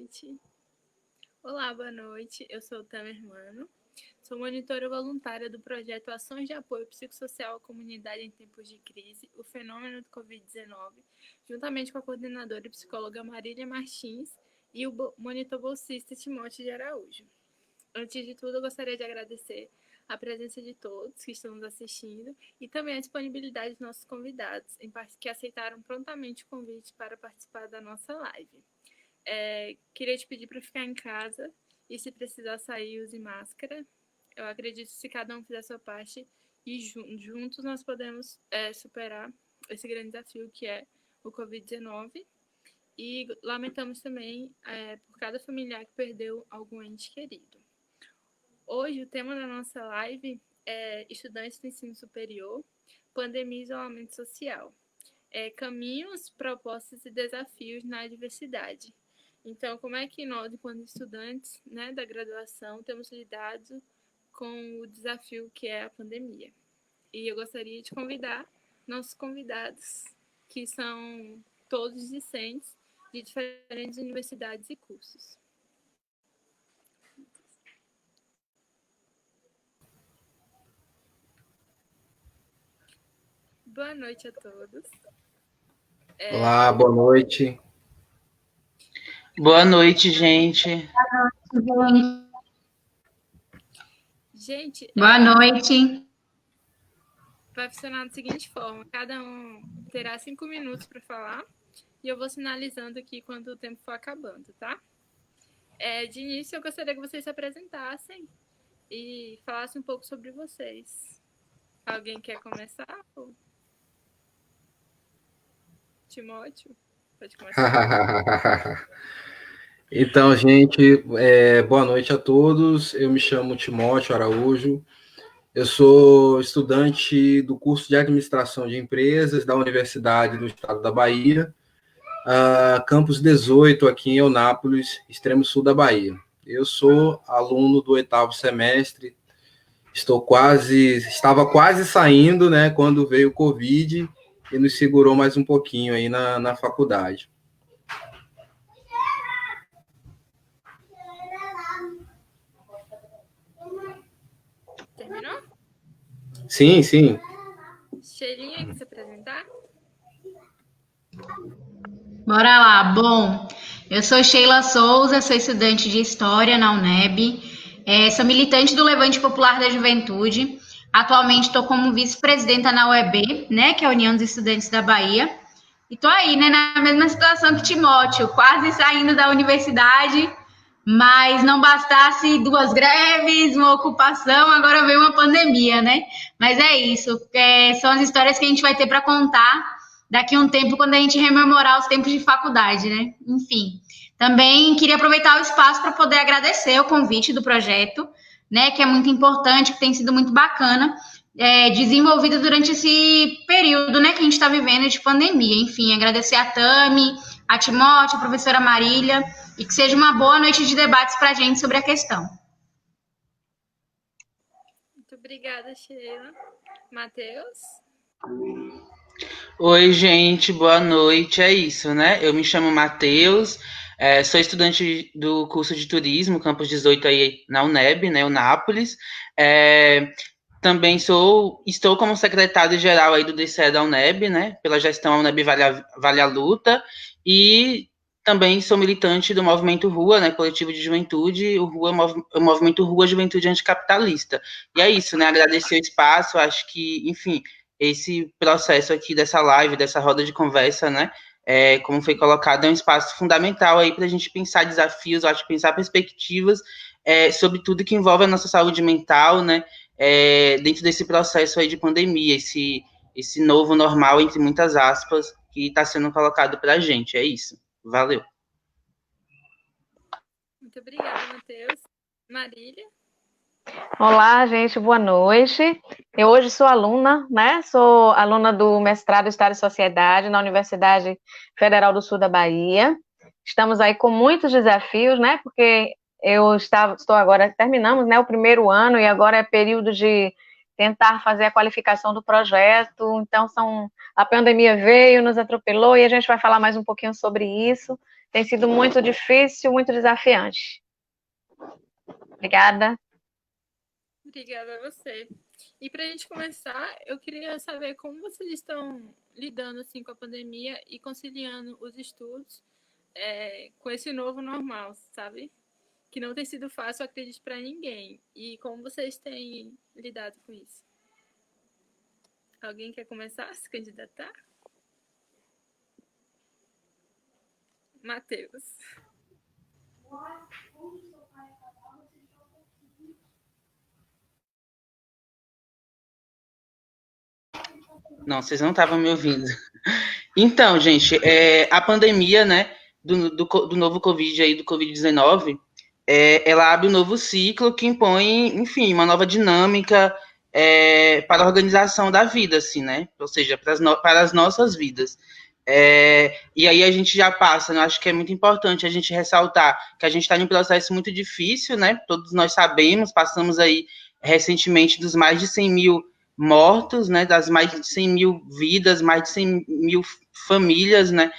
noite. Olá, boa noite. Eu sou Tamer Mano. Sou monitora voluntária do projeto Ações de Apoio Psicossocial à Comunidade em Tempos de Crise, o Fenômeno do Covid-19, juntamente com a coordenadora e psicóloga Marília Martins e o monitor bolsista Timóteo de Araújo. Antes de tudo, eu gostaria de agradecer a presença de todos que estão nos assistindo e também a disponibilidade dos nossos convidados, que aceitaram prontamente o convite para participar da nossa live. Queria te pedir para ficar em casa e, se precisar sair, use máscara. Eu acredito que se cada um fizer a sua parte e juntos nós podemos superar esse grande desafio que é o Covid-19. E lamentamos também por cada familiar que perdeu algum ente querido. Hoje o tema da nossa live é Estudantes do Ensino Superior, Pandemia e Isolamento Social. Caminhos, propostas e desafios na diversidade. Então, como é que nós, enquanto estudantes, né, da graduação, temos lidado com o desafio que é a pandemia? E eu gostaria de convidar nossos convidados, que são todos discentes de diferentes universidades e cursos. Boa noite a todos. Olá, boa noite. Boa noite, gente. Gente, boa noite. Vai funcionar da seguinte forma: cada um terá 5 minutos para falar e eu vou sinalizando aqui quando o tempo for acabando, tá? De início, eu gostaria que vocês se apresentassem e falassem um pouco sobre vocês. Alguém quer começar? Timóteo, pode começar. Então, gente, boa noite a todos. Eu me chamo Timóteo Araújo. Eu sou estudante do curso de Administração de Empresas da Universidade do Estado da Bahia, campus 18, aqui em Eunápolis, extremo sul da Bahia. Eu sou aluno do 8º semestre, estava quase saindo, né, quando veio o Covid e nos segurou mais um pouquinho aí na faculdade. Terminou? Sim. Sheilinha, quer se apresentar? Bora lá. Bom, eu sou Sheila Souza, sou estudante de História na UNEB, sou militante do Levante Popular da Juventude, atualmente estou como vice-presidenta na UEB, né, que é a União dos Estudantes da Bahia, e estou aí, né, na mesma situação que Timóteo, quase saindo da universidade, mas não bastasse 2 greves, uma ocupação, agora veio uma pandemia, né? Mas é isso, são as histórias que a gente vai ter para contar daqui a um tempo, quando a gente rememorar os tempos de faculdade, né? Enfim, também queria aproveitar o espaço para poder agradecer o convite do projeto, né? Que é muito importante, que tem sido muito bacana, desenvolvido durante esse período, né? Que a gente está vivendo de pandemia. Enfim, agradecer a Tami, a Timóteo, a professora Marília, e que seja uma boa noite de debates para a gente sobre a questão. Muito obrigada, Sheila. Matheus? Oi, gente, boa noite. É isso, né? Eu me chamo Matheus, sou estudante do curso de Turismo, campus 18 aí na UNEB, né, Eunápolis. Também estou como secretário-geral aí do DCE da UNEB, né, pela gestão UNEB Vale a Luta, e também sou militante do Movimento Rua, né, coletivo de juventude, o Movimento Rua Juventude Anticapitalista. E é isso, né, agradecer o espaço, acho que, enfim, esse processo aqui dessa live, dessa roda de conversa, né, como foi colocado, é um espaço fundamental aí para a gente pensar desafios, acho, pensar perspectivas sobre tudo que envolve a nossa saúde mental, né, dentro desse processo aí de pandemia, esse novo normal, entre muitas aspas, que está sendo colocado para a gente. É isso. Valeu. Muito obrigada, Matheus. Marília? Olá, gente, boa noite. Eu hoje sou aluna, né? Sou aluna do mestrado em Estado e Sociedade na Universidade Federal do Sul da Bahia. Estamos aí com muitos desafios, né? Porque estou agora, terminamos, né, o primeiro ano e agora é período de tentar fazer a qualificação do projeto. Então, a pandemia veio, nos atropelou e a gente vai falar mais um pouquinho sobre isso. tem sido muito difícil, muito desafiante. Obrigada. Obrigada a você. E para a gente começar, eu queria saber como vocês estão lidando assim, com a pandemia e conciliando os estudos com esse novo normal, sabe? Que não tem sido fácil, acredito, para ninguém. E como vocês têm lidado com isso? Alguém quer começar a se candidatar? Matheus. Não, vocês não estavam me ouvindo. Então, gente, a pandemia, né, do novo Covid aí, do Covid-19, ela abre um novo ciclo que impõe, enfim, uma nova dinâmica para a organização da vida, assim, né? Ou seja, para as nossas vidas. E aí a gente já passa, né? Acho que é muito importante a gente ressaltar que a gente está em um processo muito difícil, né? Todos nós sabemos, passamos aí recentemente dos mais de 100 mil mortos, né? Das mais de 100 mil vidas, mais de 100 mil famílias, né?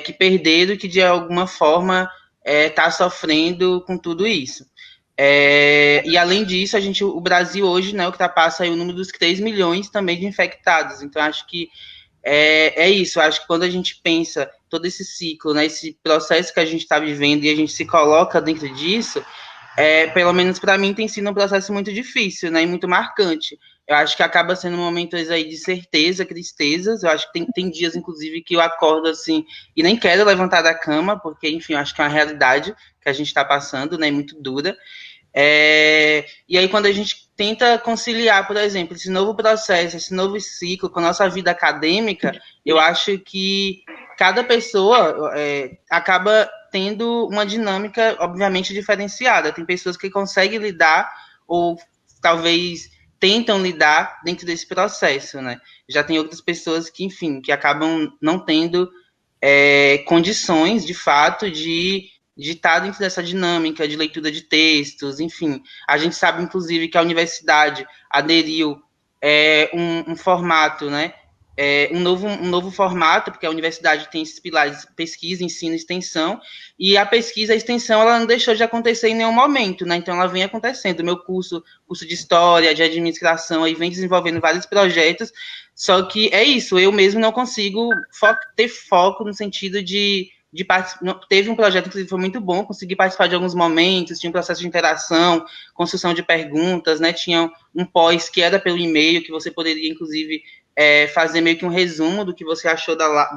Que perderam e que de alguma forma está sofrendo com tudo isso. E além disso, o Brasil hoje, né, ultrapassa aí o número dos 3 milhões também de infectados. Então, acho que isso. Acho que quando a gente pensa todo esse ciclo, né, esse processo que a gente está vivendo e a gente se coloca dentro disso, pelo menos para mim tem sido um processo muito difícil, né, e muito marcante. Eu acho que acaba sendo momentos aí de certeza, tristezas. Eu acho que tem dias, inclusive, que eu acordo assim e nem quero levantar da cama, porque, enfim, eu acho que é uma realidade que a gente está passando, né, muito dura. E aí, quando a gente tenta conciliar, por exemplo, esse novo processo, esse novo ciclo com a nossa vida acadêmica, eu acho que cada pessoa acaba tendo uma dinâmica, obviamente, diferenciada. Tem pessoas que conseguem lidar, ou talvez tentam lidar dentro desse processo, né? Já tem outras pessoas que, enfim, que acabam não tendo condições, de fato, de estar dentro dessa dinâmica de leitura de textos, enfim. A gente sabe, inclusive, que a universidade aderiu um formato, né? Um novo formato, porque a universidade tem esses pilares: pesquisa, ensino e extensão, e a pesquisa e a extensão ela não deixou de acontecer em nenhum momento, né? Então ela vem acontecendo. O meu curso de História, de Administração, aí vem desenvolvendo vários projetos, só que é isso, eu mesmo não consigo ter foco no sentido de participar. Teve um projeto, inclusive, que foi muito bom, consegui participar de alguns momentos, tinha um processo de interação, construção de perguntas, né? Tinha um pós que era pelo e-mail, que você poderia, inclusive, fazer meio que um resumo do que você achou da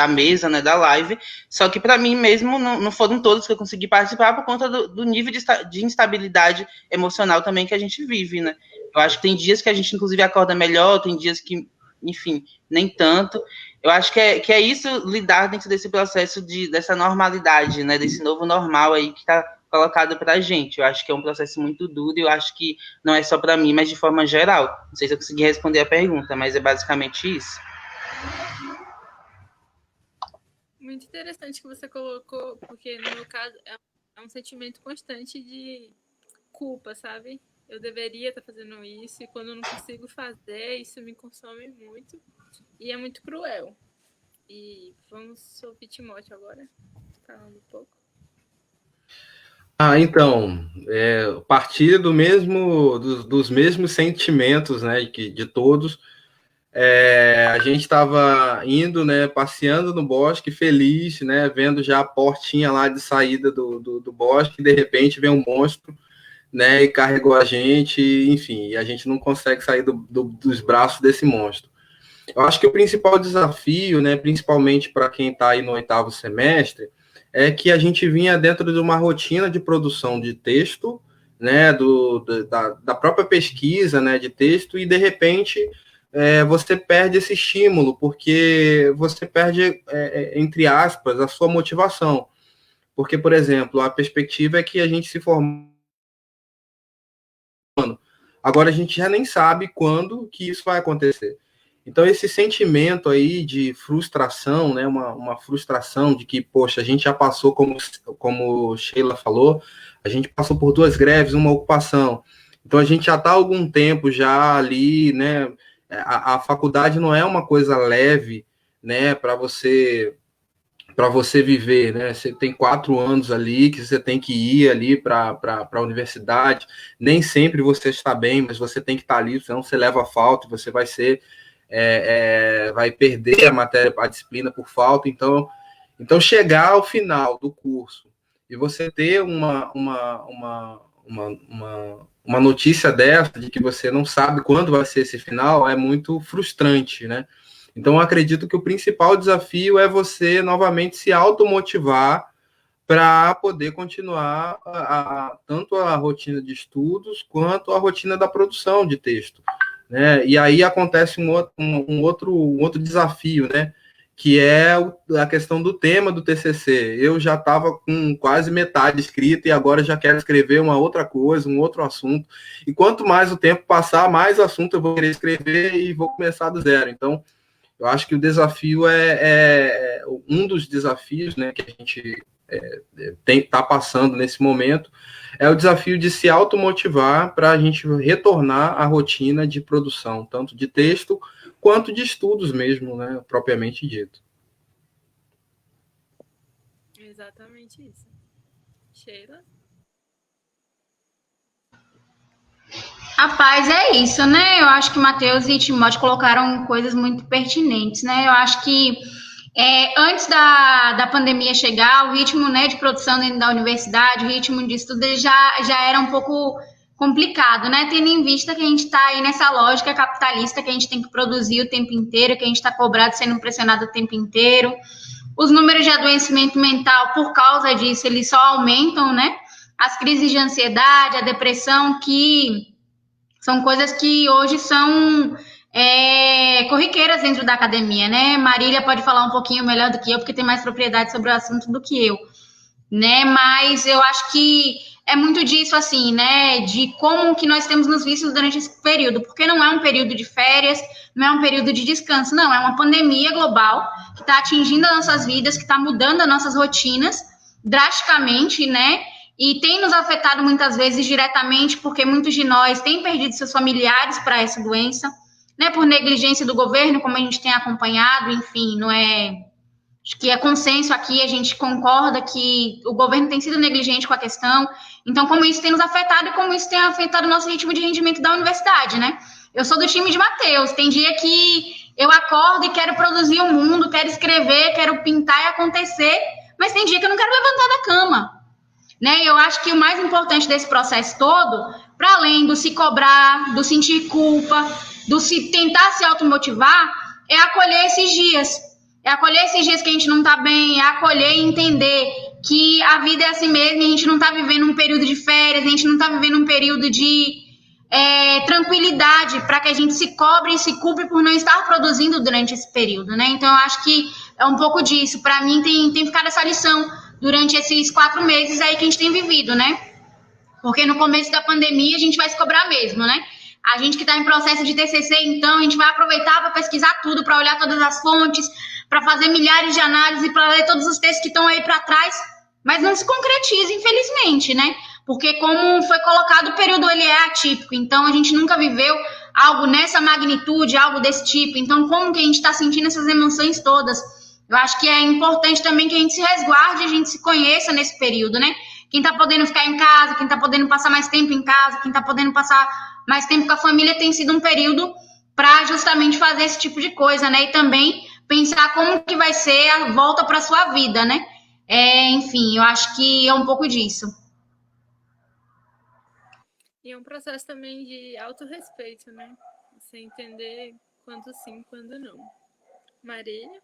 mesa, né, da live. Só que para mim mesmo não foram todos que eu consegui participar por conta do nível de instabilidade emocional também que a gente vive, né? Eu acho que tem dias que a gente, inclusive, acorda melhor, tem dias que, enfim, nem tanto. Eu acho que é isso, lidar dentro desse processo dessa normalidade, né, desse novo normal aí que está colocado para a gente. Eu acho que é um processo muito duro e eu acho que não é só para mim, mas de forma geral. Não sei se eu consegui responder a pergunta, mas é basicamente isso. Muito interessante que você colocou, porque no meu caso é um sentimento constante de culpa, sabe? Eu deveria estar fazendo isso e quando eu não consigo fazer, isso me consome muito e é muito cruel. E vamos ouvir Timóteo agora, falando um pouco. Então, partir dos mesmos sentimentos, né, de todos. A gente estava indo, né, passeando no bosque, feliz, né, vendo já a portinha lá de saída do bosque, e de repente vem um monstro, né, e carregou a gente, enfim, e a gente não consegue sair dos braços desse monstro. Eu acho que o principal desafio, né, principalmente para quem está aí no 8º semestre, é que a gente vinha dentro de uma rotina de produção de texto, né, da própria pesquisa, né, de texto, e de repente você perde esse estímulo, porque você perde, entre aspas, a sua motivação. Porque, por exemplo, a perspectiva é que a gente se forma. Agora a gente já nem sabe quando que isso vai acontecer. Então, esse sentimento aí de frustração, né, uma frustração de que, poxa, a gente já passou, como Sheila falou, a gente passou por 2 greves, uma ocupação. Então, a gente já está há algum tempo já ali, né, a faculdade não é uma coisa leve, né, para você para você viver, né? Você tem 4 anos ali que você tem que ir ali para a universidade. Nem sempre você está bem, mas você tem que estar ali, senão você leva falta, você vai ser vai perder a matéria, a disciplina por falta. Então chegar ao final do curso e você ter uma notícia dessa, de que você não sabe quando vai ser esse final, é muito frustrante, né? Então, eu acredito que o principal desafio é você, novamente, se automotivar para poder continuar tanto a rotina de estudos quanto a rotina da produção de texto, né? E aí acontece um outro desafio, né? Que é a questão do tema do TCC. Eu já estava com quase metade escrita e agora já quero escrever uma outra coisa, um outro assunto. E quanto mais o tempo passar, mais assunto eu vou querer escrever e vou começar do zero. Então, eu acho que o desafio um dos desafios, né, que a gente está passando nesse momento, é o desafio de se automotivar para a gente retornar à rotina de produção, tanto de texto quanto de estudos mesmo, né, propriamente dito. Exatamente isso. Sheila? Rapaz, é isso, né? Eu acho que Matheus e Timóteo colocaram coisas muito pertinentes, né? Eu acho que antes da pandemia chegar, o ritmo, né, de produção dentro da universidade, o ritmo de estudo já era um pouco complicado, né? Tendo em vista que a gente está aí nessa lógica capitalista, que a gente tem que produzir o tempo inteiro, que a gente está cobrado, sendo pressionado o tempo inteiro. Os números de adoecimento mental, por causa disso, eles só aumentam, né? As crises de ansiedade, a depressão, que são coisas que hoje são corriqueiras dentro da academia, né? Marília pode falar um pouquinho melhor do que eu, porque tem mais propriedade sobre o assunto do que eu, né? Mas eu acho que é muito disso, assim, né? De como que nós temos nos vistos durante esse período, porque não é um período de férias, não é um período de descanso, não, é uma pandemia global que está atingindo as nossas vidas, que está mudando as nossas rotinas drasticamente, né? E tem nos afetado muitas vezes diretamente, porque muitos de nós têm perdido seus familiares para essa doença, né? Por negligência do governo, como a gente tem acompanhado, enfim, não é... Acho que é consenso aqui, a gente concorda que o governo tem sido negligente com a questão. Então, como isso tem nos afetado e como isso tem afetado o nosso ritmo de rendimento da universidade, né? Eu sou do time de Matheus. Tem dia que eu acordo e quero produzir o mundo, quero escrever, quero pintar e acontecer, mas tem dia que eu não quero levantar da cama, né? Eu acho que o mais importante desse processo todo, para além do se cobrar, do sentir culpa, do se tentar se automotivar, é acolher esses dias. É acolher esses dias que a gente não tá bem, é acolher e entender que a vida é assim mesmo, a gente não tá vivendo um período de férias, a gente não tá vivendo um período de tranquilidade para que a gente se cobre e se culpe por não estar produzindo durante esse período, né? Então, eu acho que é um pouco disso. Para mim, tem ficado essa lição durante esses 4 meses aí que a gente tem vivido, né? Porque no começo da pandemia a gente vai se cobrar mesmo, né? A gente que está em processo de TCC, então, a gente vai aproveitar para pesquisar tudo, para olhar todas as fontes, para fazer milhares de análises, para ler todos os textos que estão aí para trás, mas não se concretiza, infelizmente, né? Porque como foi colocado, o período ele é atípico, então a gente nunca viveu algo nessa magnitude, algo desse tipo. Então, como que a gente está sentindo essas emoções todas? Eu acho que é importante também que a gente se resguarde, a gente se conheça nesse período, né? Quem está podendo ficar em casa, quem está podendo passar mais tempo em casa, quem está podendo passar mais tempo com a família, tem sido um período para justamente fazer esse tipo de coisa, né? E também pensar como que vai ser a volta para a sua vida, né? Enfim, eu acho que é um pouco disso. E é um processo também de autorrespeito, né? Você entender quando sim, quando não. Marília?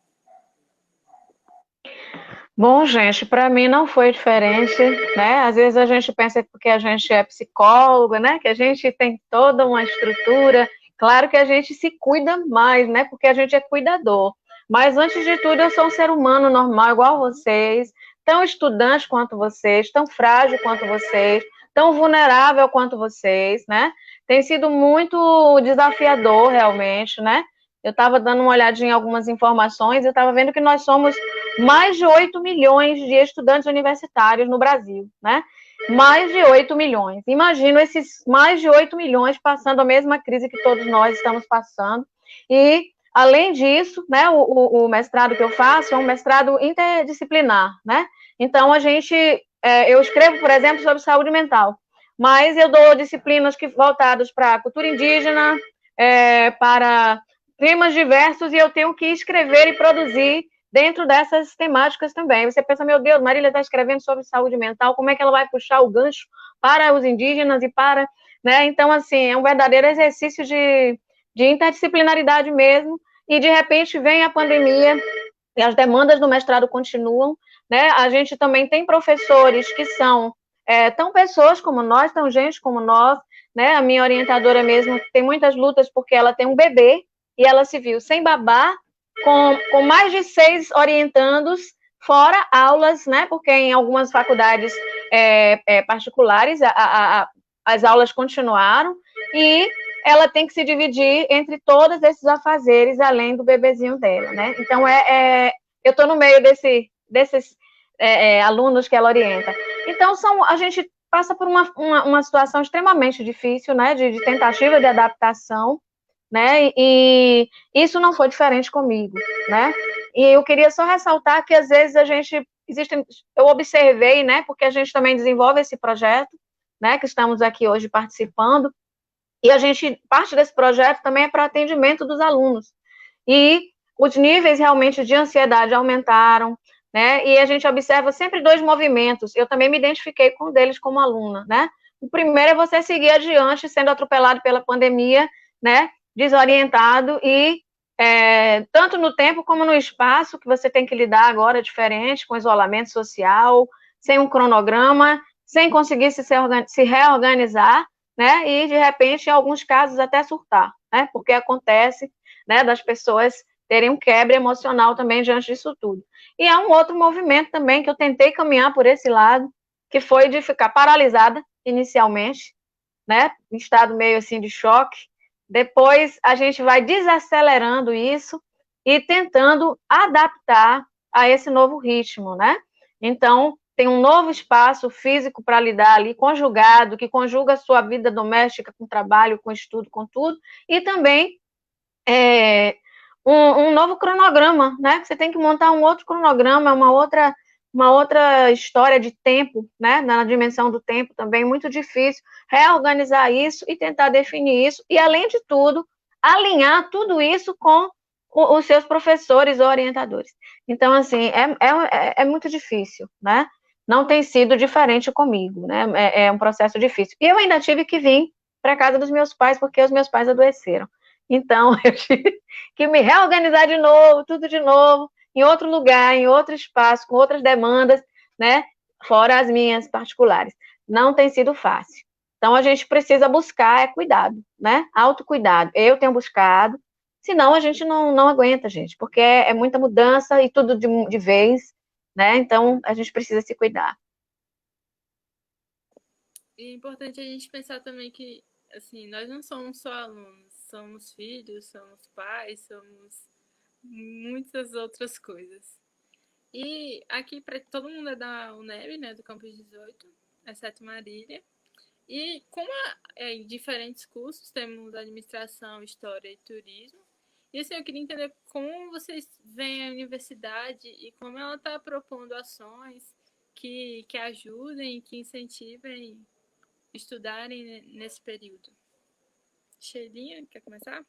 Bom, gente, para mim não foi diferente, né? Às vezes a gente pensa que porque a gente é psicóloga, né? Que a gente tem toda uma estrutura. Claro que a gente se cuida mais, né? Porque a gente é cuidador. Mas antes de tudo, eu sou um ser humano normal, igual vocês, tão estudante quanto vocês, tão frágil quanto vocês, tão vulnerável quanto vocês, né? Tem sido muito desafiador, realmente, né? Eu estava dando uma olhadinha em algumas informações e eu estava vendo que nós somos mais de 8 milhões de estudantes universitários no Brasil, né? Mais de 8 milhões. Imagino esses mais de 8 milhões passando a mesma crise que todos nós estamos passando e além disso, né, o mestrado que eu faço é um mestrado interdisciplinar, né? Então, eu escrevo, por exemplo, sobre saúde mental, mas eu dou disciplinas voltadas para a cultura indígena, para temas diversos, e eu tenho que escrever e produzir dentro dessas temáticas também. Você pensa, meu Deus, Marília está escrevendo sobre saúde mental, como é que ela vai puxar o gancho para os indígenas e para... Né? Então, assim, é um verdadeiro exercício de interdisciplinaridade mesmo, e de repente vem a pandemia e as demandas do mestrado continuam, né? A gente também tem professores que são tão pessoas como nós, tão gente como nós, né? A minha orientadora mesmo tem muitas lutas porque ela tem um bebê e ela se viu sem babá, com mais de 6 orientandos, fora aulas, né? Porque em algumas faculdades particulares as aulas continuaram, e ela tem que se dividir entre todos esses afazeres, além do bebezinho dela, né? Então, eu estou no meio desses alunos que ela orienta. Então, a gente passa por uma situação extremamente difícil, né? De tentativa de adaptação, né? E isso não foi diferente comigo, né? E eu queria só ressaltar que, às vezes, eu observei, né? Porque a gente também desenvolve esse projeto, né? Que estamos aqui hoje participando, e parte desse projeto também é para atendimento dos alunos. E os níveis realmente de ansiedade aumentaram, né? E a gente observa sempre 2 movimentos. Eu também me identifiquei com um deles como aluna, né? O primeiro é você seguir adiante, sendo atropelado pela pandemia, né? Desorientado e tanto no tempo como no espaço, que você tem que lidar agora diferente, com isolamento social, sem um cronograma, sem conseguir se reorganizar, né? E, de repente, em alguns casos, até surtar, né? Porque acontece, né, das pessoas terem um quebra emocional também diante disso tudo. E há um outro movimento também que eu tentei caminhar por esse lado, que foi de ficar paralisada inicialmente, né? Em estado meio assim de choque. Depois a gente vai desacelerando isso e tentando adaptar a esse novo ritmo, né? Então, tem um novo espaço físico para lidar ali, conjugado, que conjuga a sua vida doméstica com trabalho, com estudo, com tudo, e também um novo cronograma, né? Você tem que montar um outro cronograma, uma outra história de tempo, né? Na dimensão do tempo também, muito difícil reorganizar isso e tentar definir isso, e, além de tudo, alinhar tudo isso com os seus professores ou orientadores. Então, assim, é muito difícil, né? Não tem sido diferente comigo, né? É um processo difícil. E eu ainda tive que vir para a casa dos meus pais, porque os meus pais adoeceram. Então, eu tive que me reorganizar de novo, tudo de novo, em outro lugar, em outro espaço, com outras demandas, né? Fora as minhas particulares. Não tem sido fácil. Então, a gente precisa buscar cuidado, né? Autocuidado. Eu tenho buscado, senão a gente não aguenta, gente, porque é muita mudança e tudo de vez, né? Então, a gente precisa se cuidar. E é importante a gente pensar também que, assim, nós não somos só alunos, somos filhos, somos pais, somos muitas outras coisas. E aqui, todo mundo é da UNEB, né, do Campus 18, exceto Marília. E como em diferentes cursos, temos administração, história e turismo. E assim, eu queria entender como vocês veem a universidade e como ela está propondo ações que ajudem, que incentivem estudarem nesse período. Sheilinha, quer começar?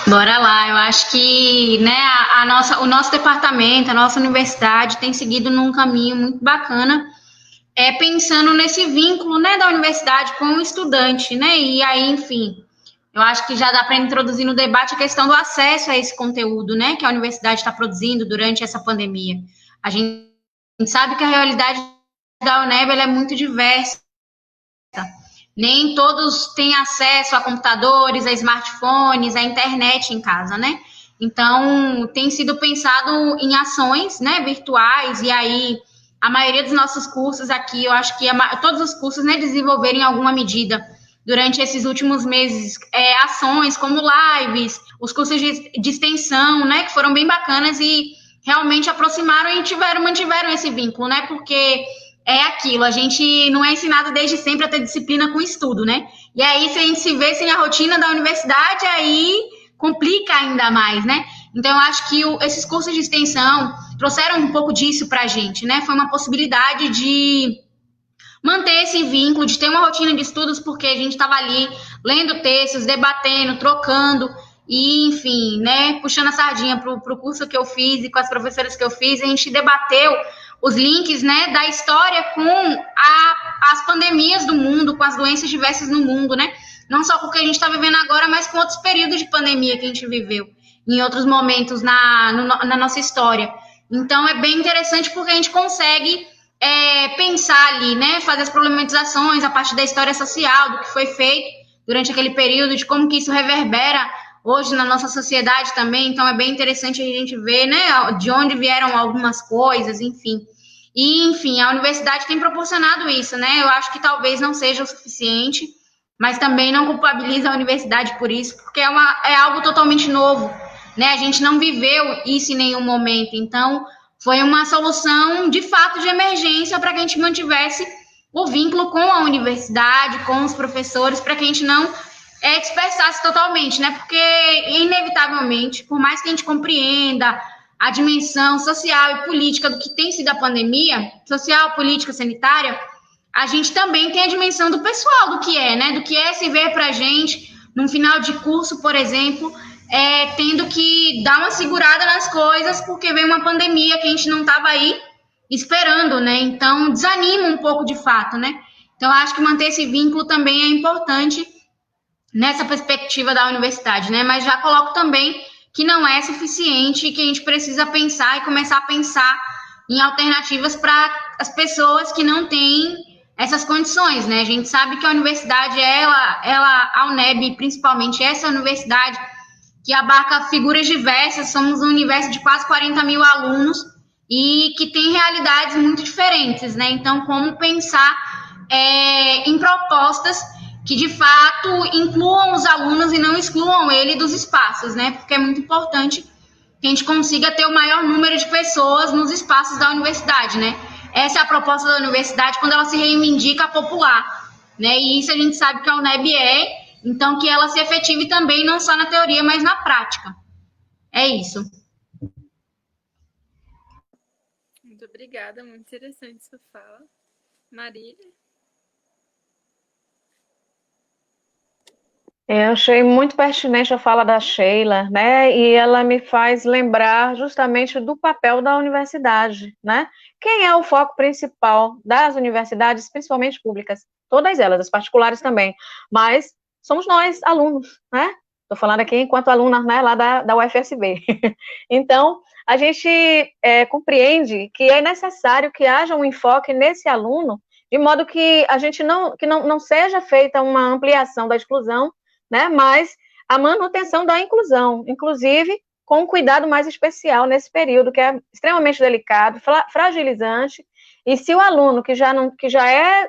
Bora lá, eu acho que, né, o nosso departamento, a nossa universidade tem seguido num caminho muito bacana, pensando nesse vínculo, né, da universidade com o estudante, né, e aí, enfim, eu acho que já dá para introduzir no debate a questão do acesso a esse conteúdo, né, que a universidade está produzindo durante essa pandemia. A gente sabe que a realidade da UNEB ela é muito diversa. Nem todos têm acesso a computadores, a smartphones, a internet em casa, né? Então, tem sido pensado em ações, né, virtuais, e aí a maioria dos nossos cursos aqui, eu acho que todos os cursos, né, desenvolveram em alguma medida durante esses últimos meses ações como lives, os cursos de extensão, né, que foram bem bacanas e realmente aproximaram e mantiveram esse vínculo, né, porque é aquilo, a gente não é ensinado desde sempre a ter disciplina com estudo, né? E aí, se a gente se vê sem a rotina da universidade, aí complica ainda mais, né? Então, eu acho que esses cursos de extensão trouxeram um pouco disso para a gente, né? Foi uma possibilidade de manter esse vínculo, de ter uma rotina de estudos, porque a gente estava ali lendo textos, debatendo, trocando, e, enfim, né, puxando a sardinha para o curso que eu fiz e com as professoras que eu fiz, a gente debateu os links, né, da história com as pandemias do mundo, com as doenças diversas no mundo, né? Não só com o que a gente está vivendo agora, mas com outros períodos de pandemia que a gente viveu em outros momentos na nossa história. Então, é bem interessante porque a gente consegue pensar ali, né, fazer as problematizações a partir da história social, do que foi feito durante aquele período, de como que isso reverbera hoje na nossa sociedade também. Então, é bem interessante a gente ver, né, de onde vieram algumas coisas, enfim. E, enfim, a universidade tem proporcionado isso, né? Eu acho que talvez não seja o suficiente, mas também não culpabiliza a universidade por isso, porque é algo totalmente novo, né? A gente não viveu isso em nenhum momento, então foi uma solução de fato de emergência para que a gente mantivesse o vínculo com a universidade, com os professores, para que a gente não dispersasse totalmente, né? Porque, inevitavelmente, por mais que a gente compreenda a dimensão social e política do que tem sido a pandemia, social, política, sanitária, a gente também tem a dimensão do pessoal, do que é, né? Do que é se ver para a gente, num final de curso, por exemplo, tendo que dar uma segurada nas coisas, porque veio uma pandemia que a gente não estava aí esperando, né? Então, desanima um pouco de fato, né? Então, acho que manter esse vínculo também é importante nessa perspectiva da universidade, né? Mas já coloco também que não é suficiente e que a gente precisa pensar e começar a pensar em alternativas para as pessoas que não têm essas condições, né? A gente sabe que a universidade, a UNEB, principalmente essa universidade, que abarca figuras diversas, somos um universo de quase 40 mil alunos e que tem realidades muito diferentes, né? Então, como pensar em propostas que, de fato, incluam os alunos e não excluam ele dos espaços, né? Porque é muito importante que a gente consiga ter o maior número de pessoas nos espaços da universidade, né? Essa é a proposta da universidade quando ela se reivindica popular, né? E isso a gente sabe que a UNEB então que ela se efetive também, não só na teoria, mas na prática. É isso. Muito obrigada, muito interessante sua fala. Marília? Eu achei muito pertinente a fala da Sheila, né? E ela me faz lembrar justamente do papel da universidade, né? Quem é o foco principal das universidades, principalmente públicas? Todas elas, as particulares também, mas somos nós, alunos, né? Estou falando aqui enquanto aluna, né, lá da UFSB. Então, a gente compreende que é necessário que haja um enfoque nesse aluno, de modo que a gente não seja feita uma ampliação da exclusão, né, mas a manutenção da inclusão, inclusive com um cuidado mais especial nesse período, que é extremamente delicado, fragilizante, e se o aluno que já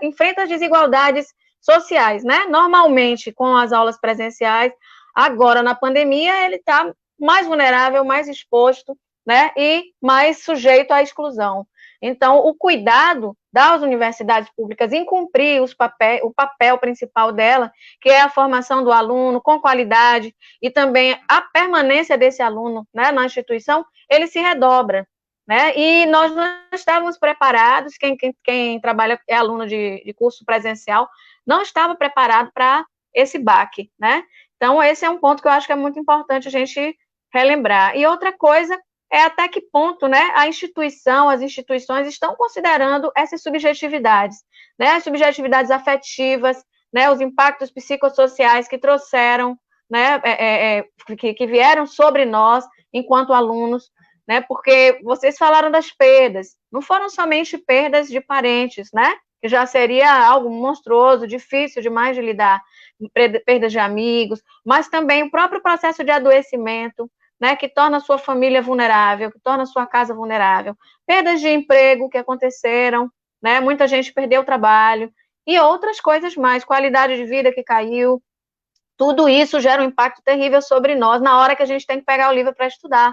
enfrenta as desigualdades sociais, né, normalmente com as aulas presenciais, agora na pandemia ele está mais vulnerável, mais exposto, né, e mais sujeito à exclusão. Então, o cuidado das universidades públicas em cumprir o papel principal dela, que é a formação do aluno com qualidade e também a permanência desse aluno, né, na instituição, ele se redobra, né? E nós não estávamos preparados, quem trabalha é aluno de curso presencial, não estava preparado para esse baque, né? Então, esse é um ponto que eu acho que é muito importante a gente relembrar. E outra coisa é até que ponto, né, as instituições estão considerando essas subjetividades, né, as subjetividades afetivas, né, os impactos psicossociais que trouxeram, né, que vieram sobre nós enquanto alunos, né, porque vocês falaram das perdas, não foram somente perdas de parentes, né, que já seria algo monstruoso, difícil demais de lidar, perdas de amigos, mas também o próprio processo de adoecimento, né, que torna a sua família vulnerável, que torna a sua casa vulnerável, perdas de emprego que aconteceram, né, muita gente perdeu o trabalho, e outras coisas mais, qualidade de vida que caiu, tudo isso gera um impacto terrível sobre nós na hora que a gente tem que pegar o livro para estudar,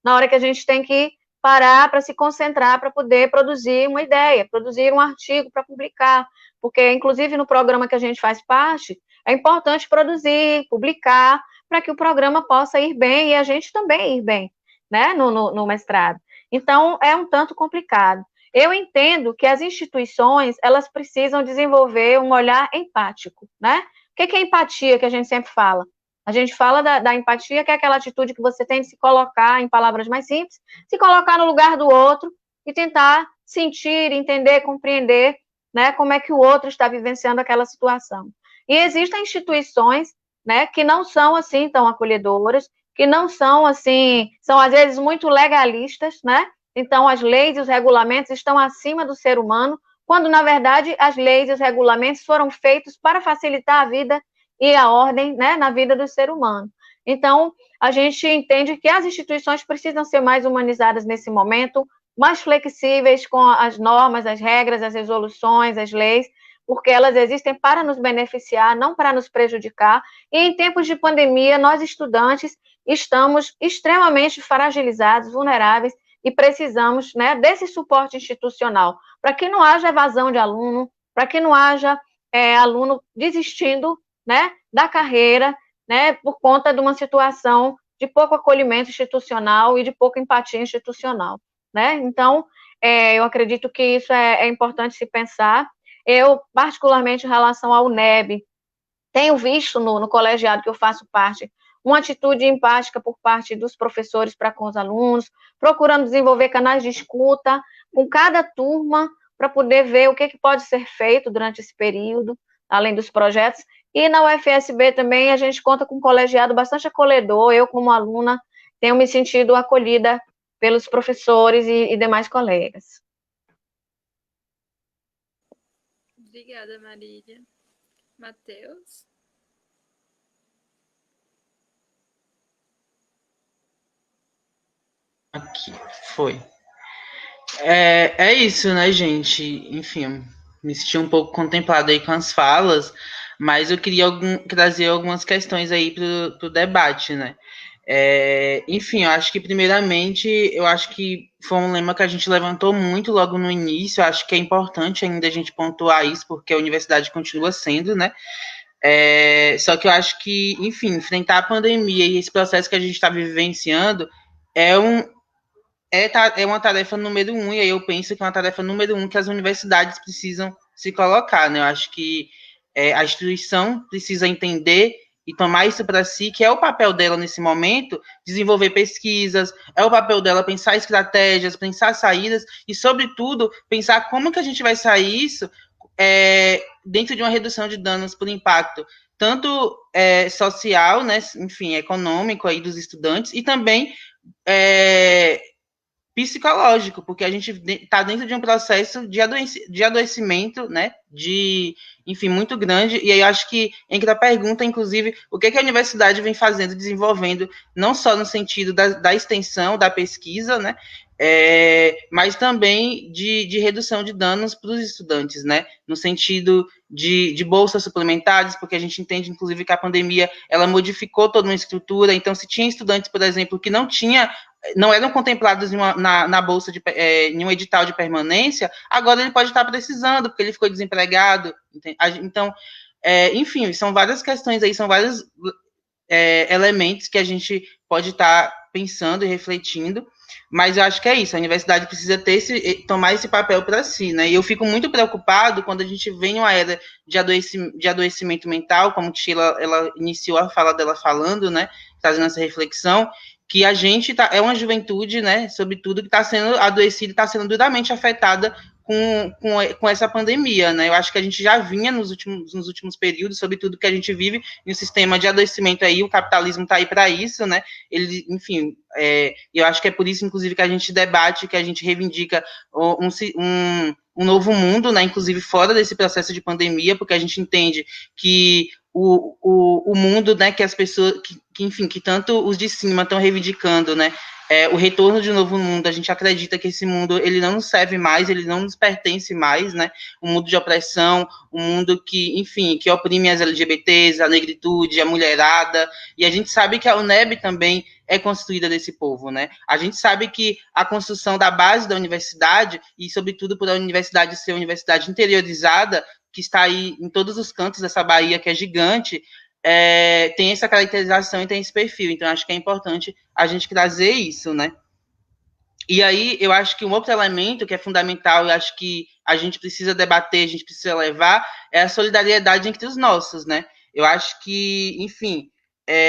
na hora que a gente tem que parar para se concentrar para poder produzir uma ideia, produzir um artigo para publicar, porque, inclusive, no programa que a gente faz parte, é importante produzir, publicar, para que o programa possa ir bem e a gente também ir bem, né, no mestrado. Então, é um tanto complicado. Eu entendo que as instituições, elas precisam desenvolver um olhar empático, né? O que é empatia que a gente sempre fala? A gente fala da empatia, que é aquela atitude que você tem de se colocar, em palavras mais simples, se colocar no lugar do outro e tentar sentir, entender, compreender, né, como é que o outro está vivenciando aquela situação. E existem instituições, né, que não são assim tão acolhedoras, que não são assim, são às vezes muito legalistas, né? Então as leis e os regulamentos estão acima do ser humano, quando na verdade as leis e os regulamentos foram feitos para facilitar a vida e a ordem, né, na vida do ser humano. Então a gente entende que as instituições precisam ser mais humanizadas nesse momento, mais flexíveis com as normas, as regras, as resoluções, as leis, porque elas existem para nos beneficiar, não para nos prejudicar. E em tempos de pandemia, nós estudantes estamos extremamente fragilizados, vulneráveis, e precisamos, né, desse suporte institucional, para que não haja evasão de aluno, para que não haja aluno desistindo, né, da carreira, né, por conta de uma situação de pouco acolhimento institucional e de pouca empatia institucional, né? Então, eu acredito que isso é importante se pensar. Eu, particularmente, em relação ao UNEB, tenho visto no colegiado que eu faço parte uma atitude empática por parte dos professores para com os alunos, procurando desenvolver canais de escuta com cada turma para poder ver o que pode ser feito durante esse período, além dos projetos. E na UFSB também a gente conta com um colegiado bastante acolhedor. Eu, como aluna, tenho me sentido acolhida pelos professores e demais colegas. Obrigada, Marília. Matheus? Aqui, foi. É isso, né, gente? Enfim, me senti um pouco contemplado aí com as falas, mas eu queria trazer algumas questões aí pro debate, né? Enfim, eu acho que, primeiramente, eu acho que foi um lema que a gente levantou muito logo no início. Eu acho que é importante ainda a gente pontuar isso, porque a universidade continua sendo, né? Só que eu acho que, enfim, enfrentar a pandemia e esse processo que a gente está vivenciando é uma tarefa número 1, e aí eu penso que é uma tarefa número 1 que as universidades precisam se colocar, né? Eu acho que a instituição precisa entender e tomar isso para si, que é o papel dela nesse momento, desenvolver pesquisas, é o papel dela pensar estratégias, pensar saídas e, sobretudo, pensar como que a gente vai sair isso dentro de uma redução de danos por impacto, tanto social, né, enfim, econômico aí dos estudantes, e também psicológico, porque a gente está dentro de um processo de adoecimento, né, enfim, muito grande. E aí eu acho que entra a pergunta, inclusive, o que a universidade vem fazendo, desenvolvendo, não só no sentido da extensão, da pesquisa, né, mas também de redução de danos para os estudantes, né, no sentido de bolsas suplementares, porque a gente entende, inclusive, que a pandemia, ela modificou toda uma estrutura. Então, se tinha estudantes, por exemplo, que não eram contemplados na bolsa em um edital de permanência, agora ele pode estar precisando, porque ele ficou desempregado. Então, enfim, são várias questões aí, são vários elementos que a gente pode estar pensando e refletindo, mas eu acho que é isso, a universidade precisa tomar esse papel para si, né? E eu fico muito preocupado quando a gente vem uma era de adoecimento mental, como a Sheila, ela iniciou a fala dela falando, né, trazendo essa reflexão, que a gente é uma juventude, né, sobretudo, que está sendo adoecida, está sendo duramente afetada com essa pandemia, né? Eu acho que a gente já vinha nos últimos períodos, sobretudo que a gente vive em um sistema de adoecimento aí, o capitalismo está aí para isso, né? Ele, enfim, eu acho que é por isso, inclusive, que a gente debate, que a gente reivindica um novo mundo, né? Inclusive fora desse processo de pandemia, porque a gente entende que o mundo, né, que as pessoas, enfim, que tanto os de cima estão reivindicando, né? O retorno de um novo mundo. A gente acredita que esse mundo ele não nos serve mais, ele não nos pertence mais, né? Um mundo de opressão, um mundo que, enfim, que oprime as LGBTs, a negritude, a mulherada. E a gente sabe que a UNEB também é construída desse povo, né? A gente sabe que a construção da base da universidade, e sobretudo por a universidade ser uma universidade interiorizada, que está aí em todos os cantos dessa Bahia, que é gigante, tem essa caracterização e tem esse perfil. Então, acho que é importante a gente trazer isso, né? E aí, eu acho que um outro elemento que é fundamental, eu acho que a gente precisa debater, a gente precisa levar, é a solidariedade entre os nossos, né? Eu acho que, enfim,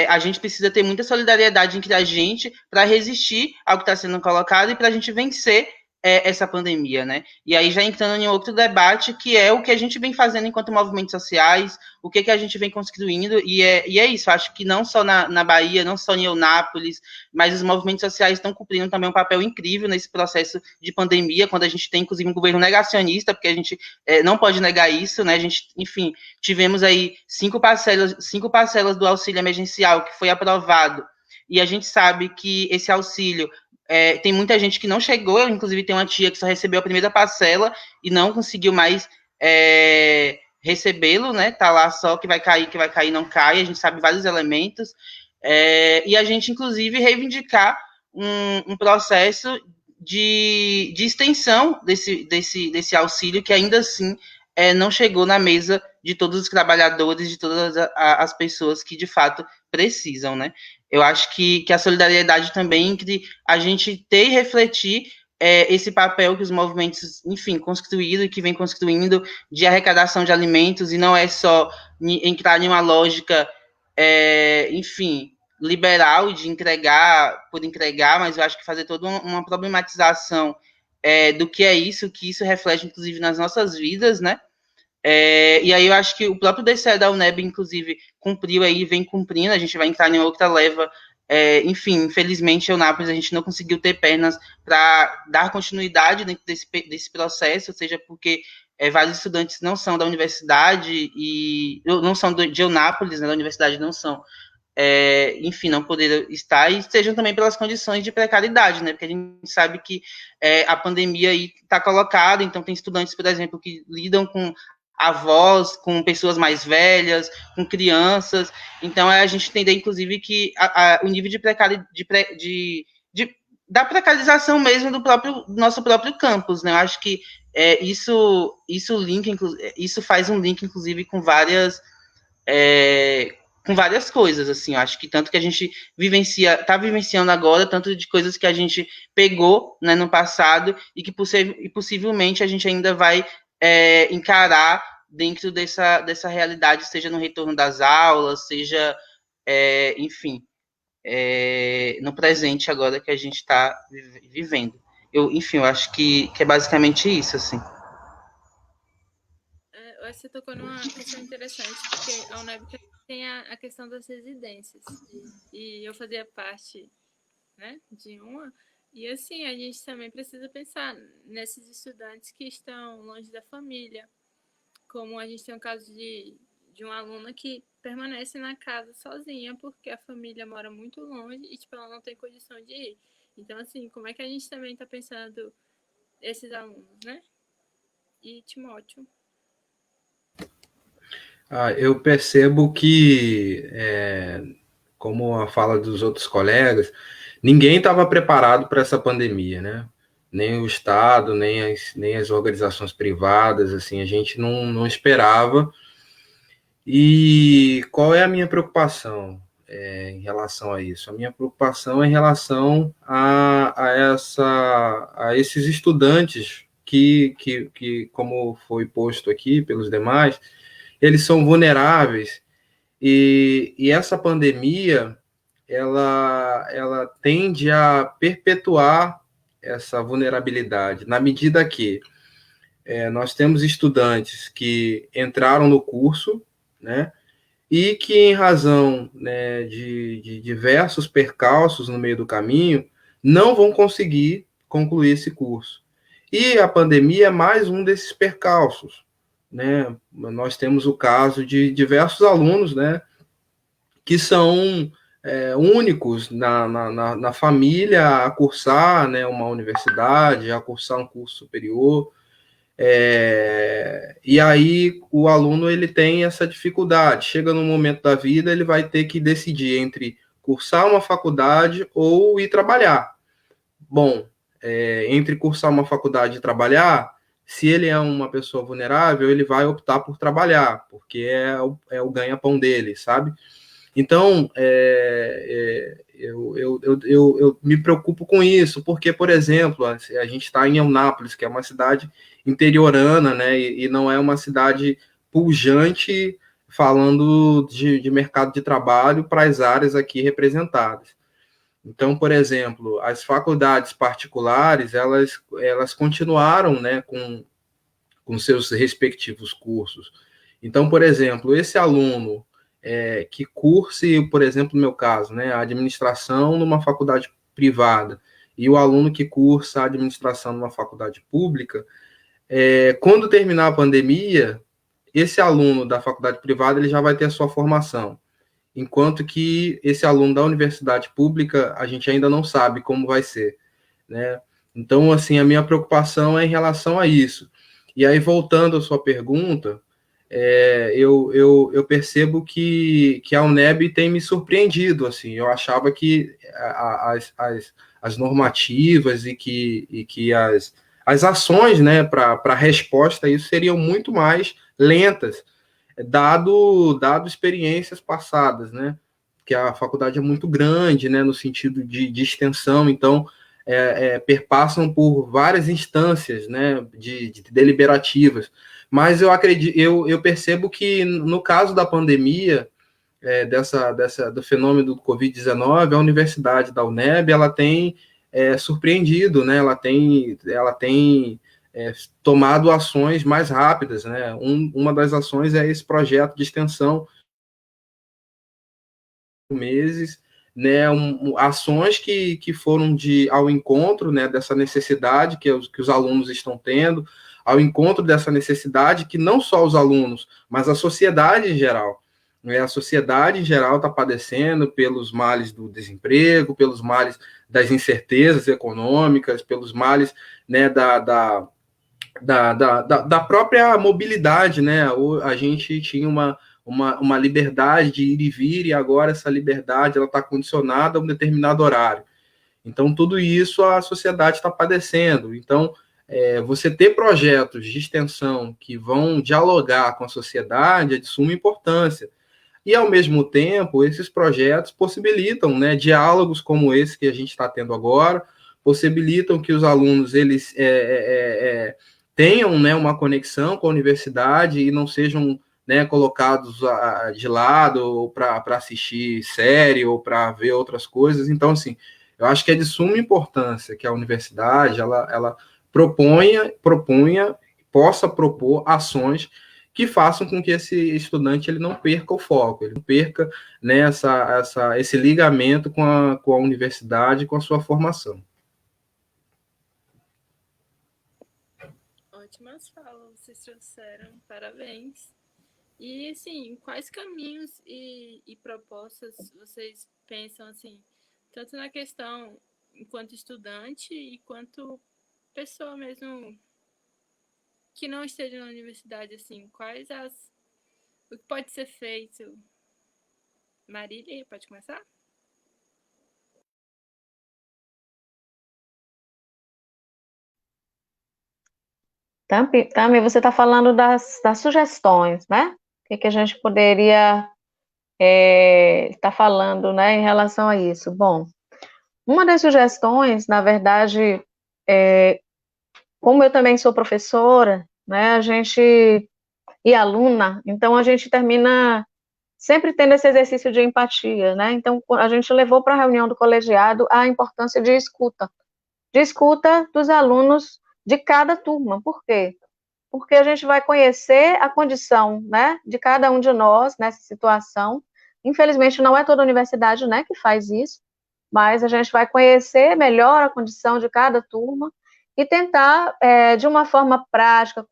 a gente precisa ter muita solidariedade entre a gente para resistir ao que está sendo colocado e para a gente vencer essa pandemia, né? E aí já entrando em outro debate, que é o que a gente vem fazendo enquanto movimentos sociais, o que a gente vem construindo, e é isso, acho que não só na Bahia, não só em Eunápolis, mas os movimentos sociais estão cumprindo também um papel incrível nesse processo de pandemia, quando a gente tem, inclusive, um governo negacionista, porque a gente não pode negar isso, né? A gente, enfim, tivemos aí 5 parcelas do auxílio emergencial que foi aprovado, e a gente sabe que esse auxílio tem muita gente que não chegou, eu, inclusive, tem uma tia que só recebeu a primeira parcela e não conseguiu mais recebê-lo, né? Tá lá só que vai cair, não cai, a gente sabe vários elementos. E a gente, inclusive, reivindicar um processo de extensão desse auxílio que ainda assim não chegou na mesa de todos os trabalhadores, de todas as pessoas que, de fato, precisam, né? Eu acho que a solidariedade também entre a gente ter e refletir esse papel que os movimentos, enfim, construíram e que vem construindo de arrecadação de alimentos, e não é só entrar em uma lógica, enfim, liberal de entregar por entregar, mas eu acho que fazer toda uma problematização do que é isso, que isso reflete, inclusive, nas nossas vidas, né? E aí eu acho que o próprio DCE da UNEB, inclusive, cumpriu aí, vem cumprindo, a gente vai entrar em outra leva, enfim, infelizmente, Eunápolis, a gente não conseguiu ter pernas para dar continuidade dentro desse processo, seja porque vários estudantes não são da universidade, e não são de Eunápolis, né, da universidade não são, enfim, não poderam estar, e sejam também pelas condições de precariedade, né, porque a gente sabe que a pandemia aí está colocada, então tem estudantes, por exemplo, que lidam com avós, com pessoas mais velhas, com crianças. Então, a gente entender, inclusive, que o nível da precarização mesmo do nosso próprio campus, né? Eu acho que isso faz um link, inclusive, com várias coisas, assim. Eu acho que tanto que a gente está vivenciando agora, tanto de coisas que a gente pegou, né, no passado e que possivelmente a gente ainda vai encarar dentro dessa realidade, seja no retorno das aulas, seja, enfim, no presente agora que a gente está vivendo. Enfim, eu acho que é basicamente isso, assim. Você tocou numa questão interessante, porque a UNEB tem a questão das residências, e eu fazia parte, né, de uma. E assim, a gente também precisa pensar nesses estudantes que estão longe da família, como a gente tem um caso de uma aluna que permanece na casa sozinha porque a família mora muito longe e, tipo, ela não tem condição de ir. Então, assim, como é que a gente também está pensando esses alunos, né? E Timóteo? Eu percebo que, como a fala dos outros colegas, ninguém estava preparado para essa pandemia, né? Nem o Estado, nem as organizações privadas, assim, a gente não esperava. E qual é a minha preocupação em relação a isso? A minha preocupação é em relação a esses estudantes que, como foi posto aqui pelos demais, eles são vulneráveis, e essa pandemia ela tende a perpetuar essa vulnerabilidade, na medida que nós temos estudantes que entraram no curso, né, e que, em razão, né, de diversos percalços no meio do caminho, não vão conseguir concluir esse curso. E a pandemia é mais um desses percalços, né? Nós temos o caso de diversos alunos, né, que são únicos na família a cursar, né, uma universidade, a cursar um curso superior. E aí o aluno ele tem essa dificuldade. Chega num momento da vida, ele vai ter que decidir entre cursar uma faculdade ou ir trabalhar. Bom, entre cursar uma faculdade e trabalhar, se ele é uma pessoa vulnerável, ele vai optar por trabalhar, porque é o ganha-pão dele, sabe? Então, eu me preocupo com isso, porque, por exemplo, a gente está em Eunápolis, que é uma cidade interiorana, né, e não é uma cidade pujante falando de mercado de trabalho para as áreas aqui representadas. Então, por exemplo, as faculdades particulares, elas continuaram, né, com seus respectivos cursos. Então, por exemplo, esse aluno que curse, por exemplo, no meu caso, né, a administração numa faculdade privada e o aluno que cursa a administração numa faculdade pública, quando terminar a pandemia, esse aluno da faculdade privada ele já vai ter a sua formação, enquanto que esse aluno da universidade pública a gente ainda não sabe como vai ser, né? Então, assim, a minha preocupação é em relação a isso. E aí, voltando à sua pergunta, eu percebo que a UNEB tem me surpreendido, assim, eu achava que as normativas e que as ações, né, para resposta a isso seriam muito mais lentas, dado experiências passadas, né, que a faculdade é muito grande, né, no sentido de extensão, então perpassam por várias instâncias, né, de deliberativas. Mas eu percebo que no caso da pandemia, do fenômeno do Covid-19, a Universidade da UNEB ela tem surpreendido, né? Ela tem tomado ações mais rápidas, né? Uma das ações é esse projeto de extensão meses, né, ações que foram ao encontro, né, dessa necessidade que os alunos estão tendo, ao encontro dessa necessidade que não só os alunos, mas a sociedade em geral. Né, a sociedade em geral está padecendo pelos males do desemprego, pelos males das incertezas econômicas, pelos males, né, da própria mobilidade, né? A gente tinha uma liberdade de ir e vir, e agora essa liberdade ela está condicionada a um determinado horário. Então, tudo isso a sociedade está padecendo. Então, você ter projetos de extensão que vão dialogar com a sociedade é de suma importância. E, ao mesmo tempo, esses projetos possibilitam, né, diálogos como esse que a gente está tendo agora, possibilitam que os alunos eles tenham, né, uma conexão com a universidade e não sejam, né, colocados de lado para assistir série ou para ver outras coisas. Então, assim, eu acho que é de suma importância que a universidade ela proponha, possa propor ações que façam com que esse estudante ele não perca o foco, ele não perca, né, esse ligamento com a universidade, com a sua formação. Ótimas falas, vocês trouxeram, parabéns. E, assim, quais caminhos e propostas vocês pensam, assim, tanto na questão enquanto estudante e quanto pessoa mesmo que não esteja na universidade, assim, o que pode ser feito? Marília, pode começar? Também você está falando das sugestões, né? O que a gente poderia estar falando, né, em relação a isso? Bom, uma das sugestões, na verdade, como eu também sou professora, né, e aluna, então a gente termina sempre tendo esse exercício de empatia, né? Então a gente levou para a reunião do colegiado a importância de escuta dos alunos de cada turma. Por quê? Porque a gente vai conhecer a condição, né, de cada um de nós nessa situação. Infelizmente, não é toda universidade, né, que faz isso, mas a gente vai conhecer melhor a condição de cada turma e tentar, de uma forma prática,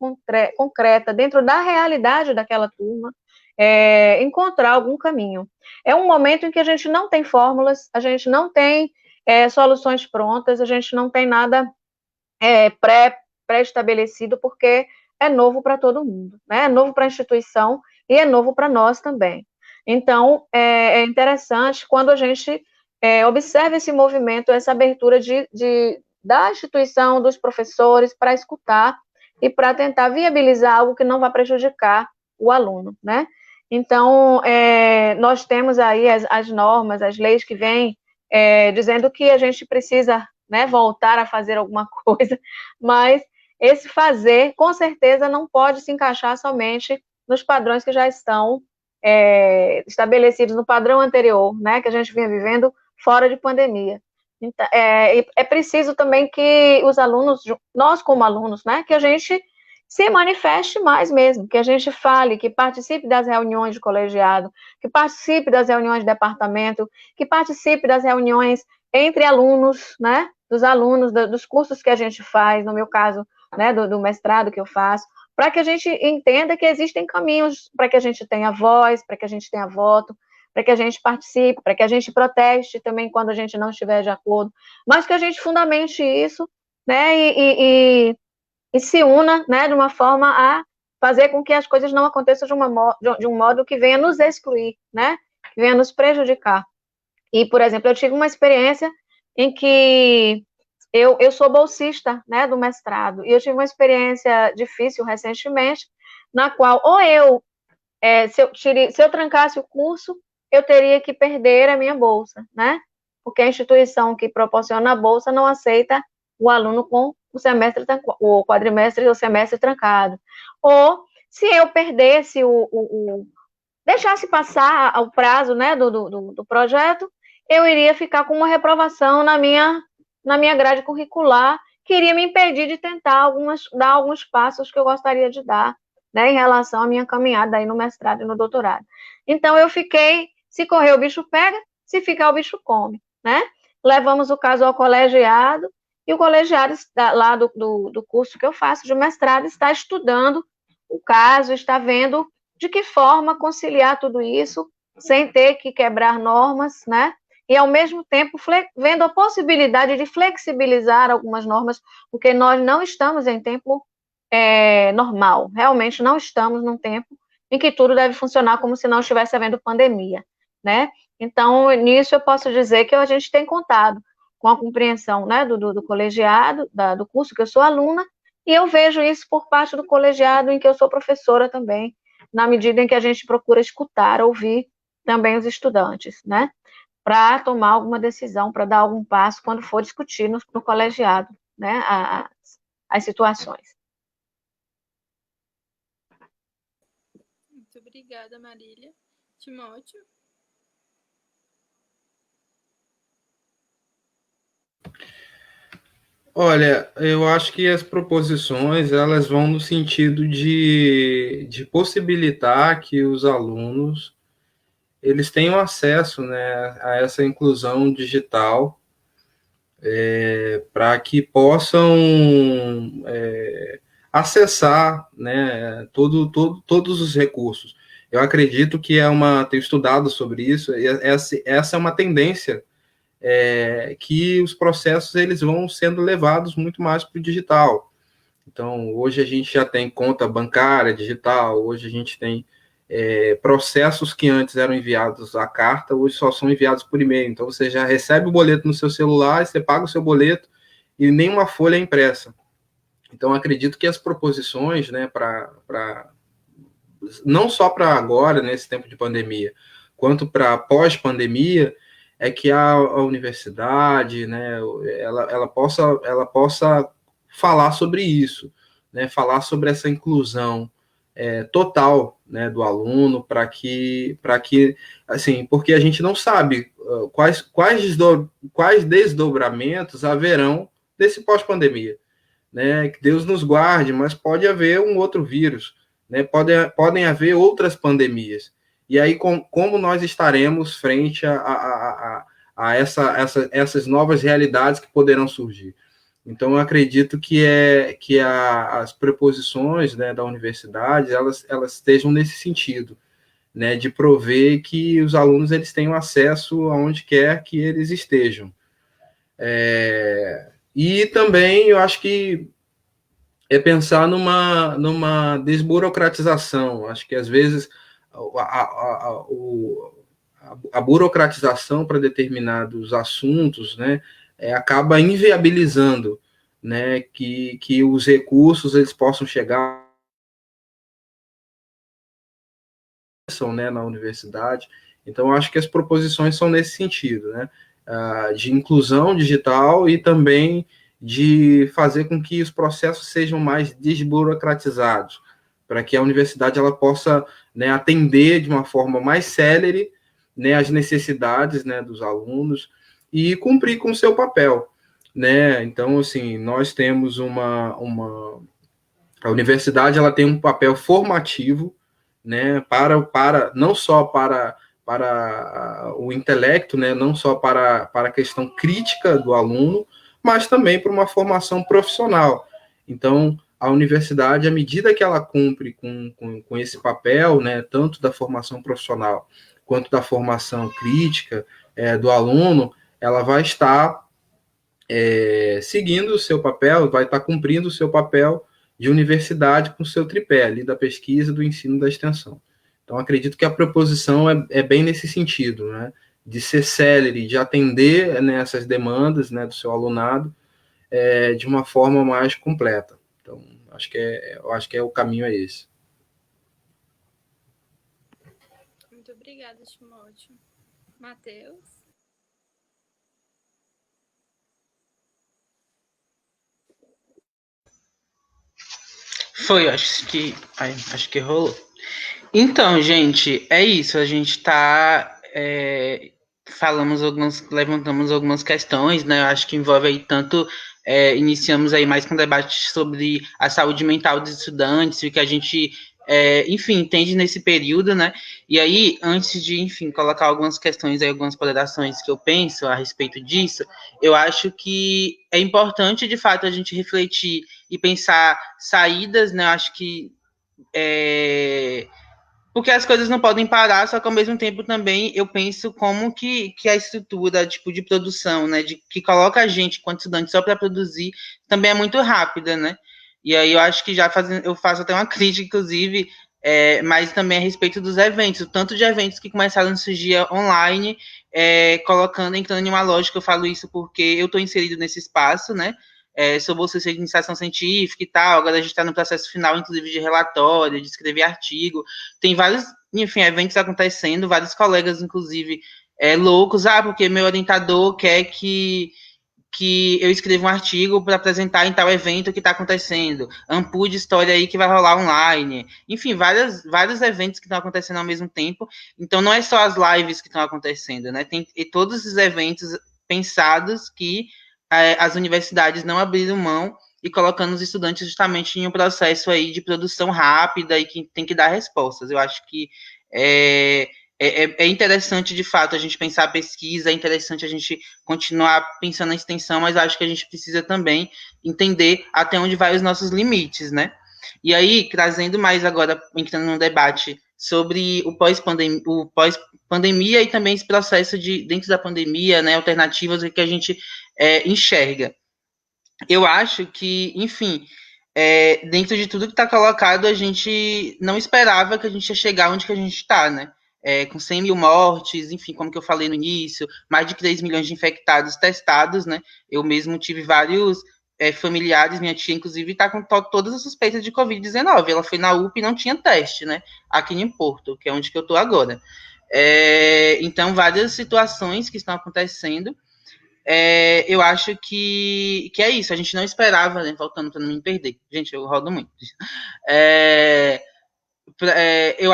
concreta, dentro da realidade daquela turma, encontrar algum caminho. É um momento em que a gente não tem fórmulas, a gente não tem soluções prontas, a gente não tem nada pré-estabelecido, porque é novo para todo mundo, né? É novo para a instituição e é novo para nós também. Então, é interessante quando a gente observa esse movimento, essa abertura da instituição, dos professores, para escutar e para tentar viabilizar algo que não vai prejudicar o aluno, né? Então, nós temos aí as normas, as leis que vêm dizendo que a gente precisa, né, voltar a fazer alguma coisa, mas esse fazer, com certeza, não pode se encaixar somente nos padrões que já estão estabelecidos no padrão anterior, né, que a gente vinha vivendo fora de pandemia. Então, é preciso também que os alunos, nós como alunos, né, que a gente se manifeste mais mesmo, que a gente fale, que participe das reuniões de colegiado, que participe das reuniões de departamento, que participe das reuniões entre alunos, né, dos alunos, dos cursos que a gente faz, no meu caso, né, do mestrado que eu faço, para que a gente entenda que existem caminhos para que a gente tenha voz, para que a gente tenha voto, para que a gente participe, para que a gente proteste também quando a gente não estiver de acordo, mas que a gente fundamente isso, né, e se una, né, de uma forma a fazer com que as coisas não aconteçam de um modo que venha nos excluir, né, que venha nos prejudicar. E, por exemplo, eu tive uma experiência em que eu sou bolsista, né, do mestrado, e eu tive uma experiência difícil recentemente, na qual, se eu trancasse o curso, eu teria que perder a minha bolsa, né, porque a instituição que proporciona a bolsa não aceita o aluno com o quadrimestre ou semestre trancado. Ou, se eu perdesse deixasse passar o prazo, né, do projeto, eu iria ficar com uma reprovação na minha grade curricular, que iria me impedir de tentar dar alguns passos que eu gostaria de dar, né, em relação à minha caminhada aí no mestrado e no doutorado. Então, eu fiquei, se correr o bicho pega, se ficar o bicho come, né? Levamos o caso ao colegiado, e o colegiado lá do curso que eu faço de mestrado está estudando o caso, está vendo de que forma conciliar tudo isso sem ter que quebrar normas, né? E, ao mesmo tempo, vendo a possibilidade de flexibilizar algumas normas, porque nós não estamos em tempo normal, realmente não estamos num tempo em que tudo deve funcionar como se não estivesse havendo pandemia, né? Então, nisso eu posso dizer que a gente tem contado com a compreensão, né, do colegiado, do curso que eu sou aluna, e eu vejo isso por parte do colegiado em que eu sou professora também, na medida em que a gente procura escutar, ouvir também os estudantes, né, para tomar alguma decisão, para dar algum passo quando for discutir no colegiado, né, as situações. Muito obrigada, Marília. Timóteo? Olha, eu acho que as proposições elas vão no sentido de possibilitar que os alunos eles tenham acesso, né, a essa inclusão digital, para que possam acessar, né, todos os recursos. Eu acredito que tenho estudado sobre isso, e essa é uma tendência que os processos eles vão sendo levados muito mais para o digital. Então, hoje a gente já tem conta bancária digital, hoje a gente tem processos que antes eram enviados à carta, hoje só são enviados por e-mail. Então, você já recebe o boleto no seu celular, você paga o seu boleto e nenhuma folha é impressa. Então, acredito que as proposições, né, não só para agora, nesse tempo de pandemia, quanto para pós-pandemia, é que a universidade, né, ela possa falar sobre isso, né, falar sobre essa inclusão total, né, do aluno, para que, assim, porque a gente não sabe quais desdobramentos haverão desse pós-pandemia, né, que Deus nos guarde, mas pode haver um outro vírus, né, podem haver outras pandemias, e aí como nós estaremos frente a essas novas realidades que poderão surgir. Então, eu acredito que as preposições, né, da universidade, elas estejam nesse sentido, né, de prover que os alunos eles tenham acesso aonde quer que eles estejam. E também eu acho que é pensar numa desburocratização. Acho que às vezes a burocratização para determinados assuntos, né, acaba inviabilizando, né, que os recursos eles possam chegar, né, na universidade. Então, acho que as proposições são nesse sentido, né, de inclusão digital e também de fazer com que os processos sejam mais desburocratizados, para que a universidade ela possa, né, atender de uma forma mais célere, né, as necessidades, né, dos alunos e cumprir com o seu papel, né? Então, assim, nós temos a universidade ela tem um papel formativo, né, não só para o intelecto, né, não só para a questão crítica do aluno, mas também para uma formação profissional. Então, a universidade, à medida que ela cumpre com esse papel, né, tanto da formação profissional quanto da formação crítica do aluno, ela vai estar seguindo o seu papel, vai estar cumprindo o seu papel de universidade com o seu tripé ali da pesquisa, do ensino e da extensão. Então, acredito que a proposição é bem nesse sentido, né, de ser célere, de atender, né, essas demandas, né, do seu alunado de uma forma mais completa. Então, eu acho que o caminho é esse. Muito obrigada, Timóteo. Matheus? Foi, acho que rolou. Então, gente, é isso. A gente está levantamos algumas questões, né? Eu acho que envolve aí tanto iniciamos aí mais com debate sobre a saúde mental dos estudantes, o que a gente enfim, entende nesse período, né? E aí, antes de, enfim, colocar algumas questões aí, algumas ponderações que eu penso a respeito disso, eu acho que é importante, de fato, a gente refletir e pensar saídas, né? Eu acho que porque as coisas não podem parar, só que ao mesmo tempo também eu penso como que a estrutura tipo de produção, né, que coloca a gente, enquanto estudante, só para produzir, também é muito rápida, né? E aí eu acho que eu faço até uma crítica, inclusive, mas também a respeito dos eventos, o tanto de eventos que começaram a surgir online, entrando em uma lógica. Eu falo isso porque eu estou inserido nesse espaço, né? Sou bolsista de iniciação científica e tal, agora a gente está no processo final, inclusive, de relatório, de escrever artigo, tem vários, enfim, eventos acontecendo, vários colegas, inclusive, loucos, porque meu orientador quer que eu escreva um artigo para apresentar em tal evento que está acontecendo, Ampu de história aí que vai rolar online, enfim, vários eventos que estão acontecendo ao mesmo tempo. Então não é só as lives que estão acontecendo, né? Tem todos esses eventos pensados que as universidades não abriram mão e colocando os estudantes justamente em um processo aí de produção rápida e que tem que dar respostas. Eu acho que é interessante, de fato, a gente pensar a pesquisa, é interessante a gente continuar pensando na extensão, mas eu acho que a gente precisa também entender até onde vai os nossos limites, né? E aí, trazendo mais agora, entrando num debate sobre o pós-pandemia e também esse processo de, dentro da pandemia, né, alternativas que a gente enxerga. Eu acho que, enfim, dentro de tudo que está colocado, a gente não esperava que a gente ia chegar onde que a gente está, né? Com 100 mil mortes, enfim, como que eu falei no início, mais de 3 milhões de infectados testados, né? Eu mesmo tive vários familiares, minha tia, inclusive, está com todas as suspeitas de Covid-19. Ela foi na UPA e não tinha teste, né? Aqui em Porto, que é onde que eu estou agora. Então, várias situações que estão acontecendo. Eu acho que é isso. A gente não esperava, né? Voltando para não me perder. Gente, eu rodo muito.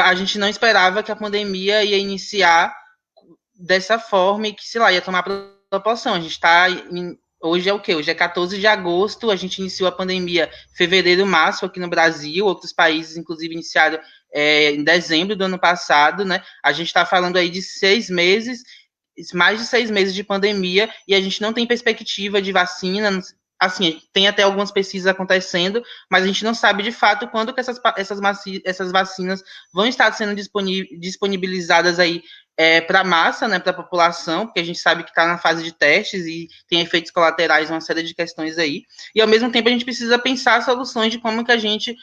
A gente não esperava que a pandemia ia iniciar dessa forma e que, sei lá, ia tomar proporção. A gente está hoje é o quê? Hoje é 14 de agosto, a gente iniciou a pandemia em fevereiro, março aqui no Brasil, outros países, inclusive, iniciaram em dezembro do ano passado, né? A gente está falando aí de 6 meses, mais de 6 meses de pandemia, e a gente não tem perspectiva de vacina, assim, tem até algumas pesquisas acontecendo, mas a gente não sabe de fato quando que essas vacinas vão estar sendo disponibilizadas aí para a massa, né, para a população, porque a gente sabe que está na fase de testes e tem efeitos colaterais, uma série de questões aí, e ao mesmo tempo a gente precisa pensar soluções de como que a gente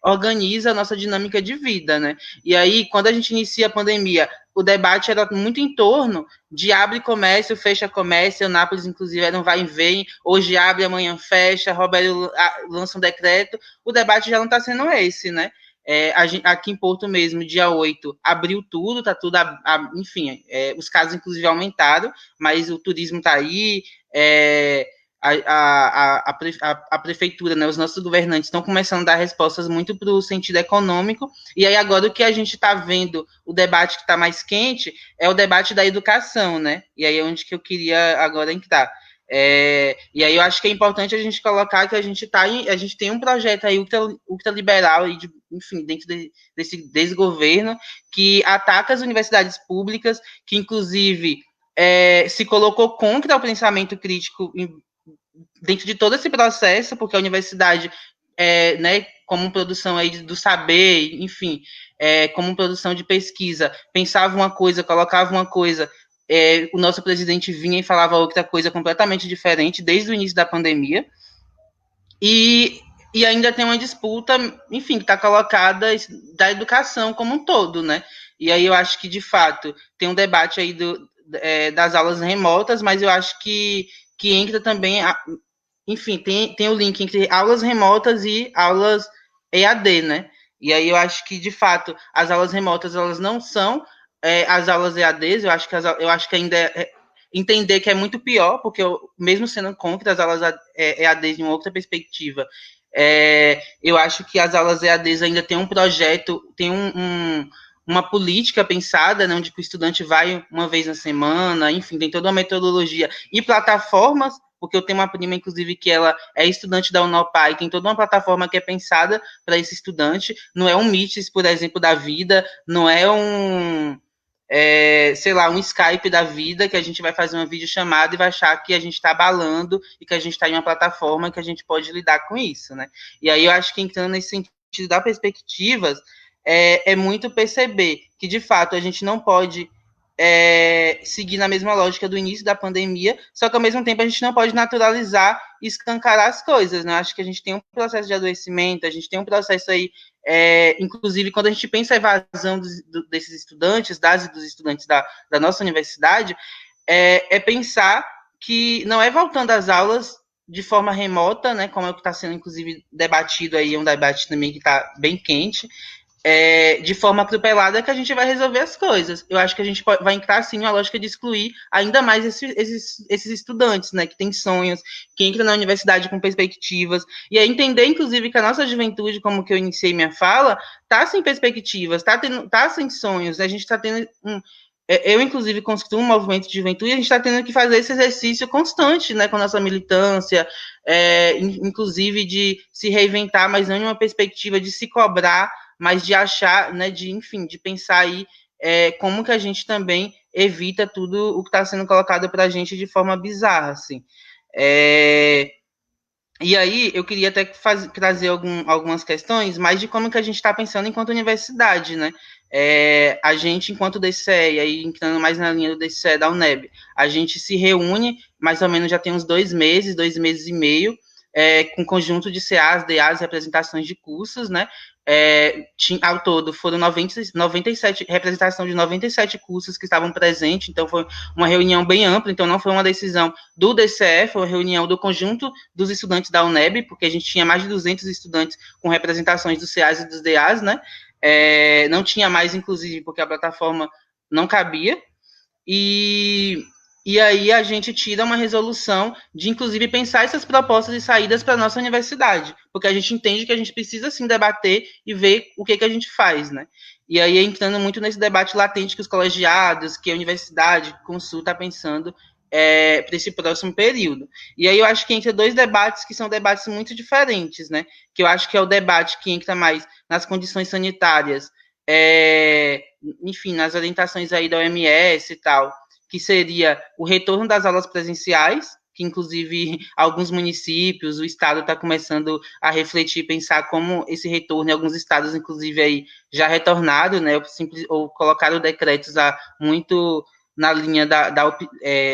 organiza a nossa dinâmica de vida, né? E aí, quando a gente inicia a pandemia, o debate era muito em torno de abre comércio, fecha comércio, Nápoles, inclusive, era um vai e vem, hoje abre, amanhã fecha, Roberto lança um decreto, o debate já não está sendo esse, né? Aqui em Porto mesmo, dia 8, abriu tudo, tá tudo, enfim, os casos inclusive aumentaram, mas o turismo está aí, a prefeitura, né, os nossos governantes estão começando a dar respostas muito para o sentido econômico, e aí agora o que a gente está vendo, o debate que está mais quente, é o debate da educação, né, e aí é onde que eu queria agora entrar. E aí eu acho que é importante a gente colocar que a gente tem um projeto aí ultraliberal, enfim, dentro desse desgoverno, que ataca as universidades públicas, que inclusive se colocou contra o pensamento crítico dentro de todo esse processo, porque a universidade, né, como produção aí do saber, enfim, como produção de pesquisa, pensava uma coisa, colocava uma coisa, o nosso presidente vinha e falava outra coisa completamente diferente desde o início da pandemia, e ainda tem uma disputa, enfim, que está colocada da educação como um todo, né? E aí eu acho que, de fato, tem um debate aí das aulas remotas, mas eu acho que entra também, enfim, tem o link entre aulas remotas e aulas EAD, né? E aí eu acho que, de fato, as aulas remotas, elas não são as aulas EADs, eu acho que ainda entender que é muito pior, porque mesmo sendo contra as aulas EADs de uma outra perspectiva, eu acho que as aulas EADs ainda tem um projeto, tem uma política pensada, né, onde o estudante vai uma vez na semana, enfim, tem toda uma metodologia e plataformas, porque eu tenho uma prima, inclusive, que ela é estudante da Unopar e tem toda uma plataforma que é pensada para esse estudante, não é um Meets, por exemplo, da vida, não é sei lá, um Skype da vida, que a gente vai fazer uma videochamada e vai achar que a gente está abalando e que a gente está em uma plataforma que a gente pode lidar com isso, né? E aí eu acho que entrando nesse sentido das perspectivas, é muito perceber que, de fato, a gente não pode seguir na mesma lógica do início da pandemia, só que, ao mesmo tempo, a gente não pode naturalizar e escancarar as coisas, né? Acho que a gente tem um processo de adoecimento, a gente tem um processo aí, inclusive, quando a gente pensa a evasão desses estudantes, dos estudantes da nossa universidade, pensar que não é voltando às aulas de forma remota, né, como é o que está sendo, inclusive, debatido aí, um debate também que está bem quente, de forma atropelada, que a gente vai resolver as coisas. Eu acho que a gente vai entrar, sim, uma lógica de excluir ainda mais esses estudantes, né, que têm sonhos, que entram na universidade com perspectivas, e aí entender, inclusive, que a nossa juventude, como que eu iniciei minha fala, está sem perspectivas, está sem sonhos, a gente está tendo eu, inclusive, construo um movimento de juventude e a gente está tendo que fazer esse exercício constante, né, com a nossa militância, inclusive de se reinventar, mas não em uma perspectiva de se cobrar, mas de achar, né, enfim, de pensar aí como que a gente também evita tudo o que está sendo colocado para a gente de forma bizarra, assim. E aí eu queria até trazer algumas questões, mais de como que a gente está pensando enquanto universidade, né? A gente, enquanto DCE, e aí entrando mais na linha do DCE da UNEB, a gente se reúne, mais ou menos já tem uns 2 meses e meio, com um conjunto de CAs, DAs, representações de cursos, né? Ao todo foram 97 representação de 97 cursos que estavam presentes, então foi uma reunião bem ampla, então não foi uma decisão do DCE, foi uma reunião do conjunto dos estudantes da UNEB, porque a gente tinha mais de 200 estudantes com representações dos CAs e dos DAs, né? Não tinha mais, inclusive, porque a plataforma não cabia, e aí a gente tira uma resolução de, inclusive, pensar essas propostas e saídas para a nossa universidade, porque a gente entende que a gente precisa, sim, debater e ver o que a gente faz, né? E aí, entrando muito nesse debate latente que os colegiados, que a universidade, que o Consul está pensando para esse próximo período. E aí eu acho que entra 2 debates que são debates muito diferentes, né? Que eu acho que é o debate que entra mais nas condições sanitárias, enfim, nas orientações aí da OMS e tal, que seria o retorno das aulas presenciais, que inclusive alguns municípios, o estado está começando a refletir, pensar como esse retorno, em alguns estados, inclusive, aí já retornado, né, ou colocaram decretos muito na linha da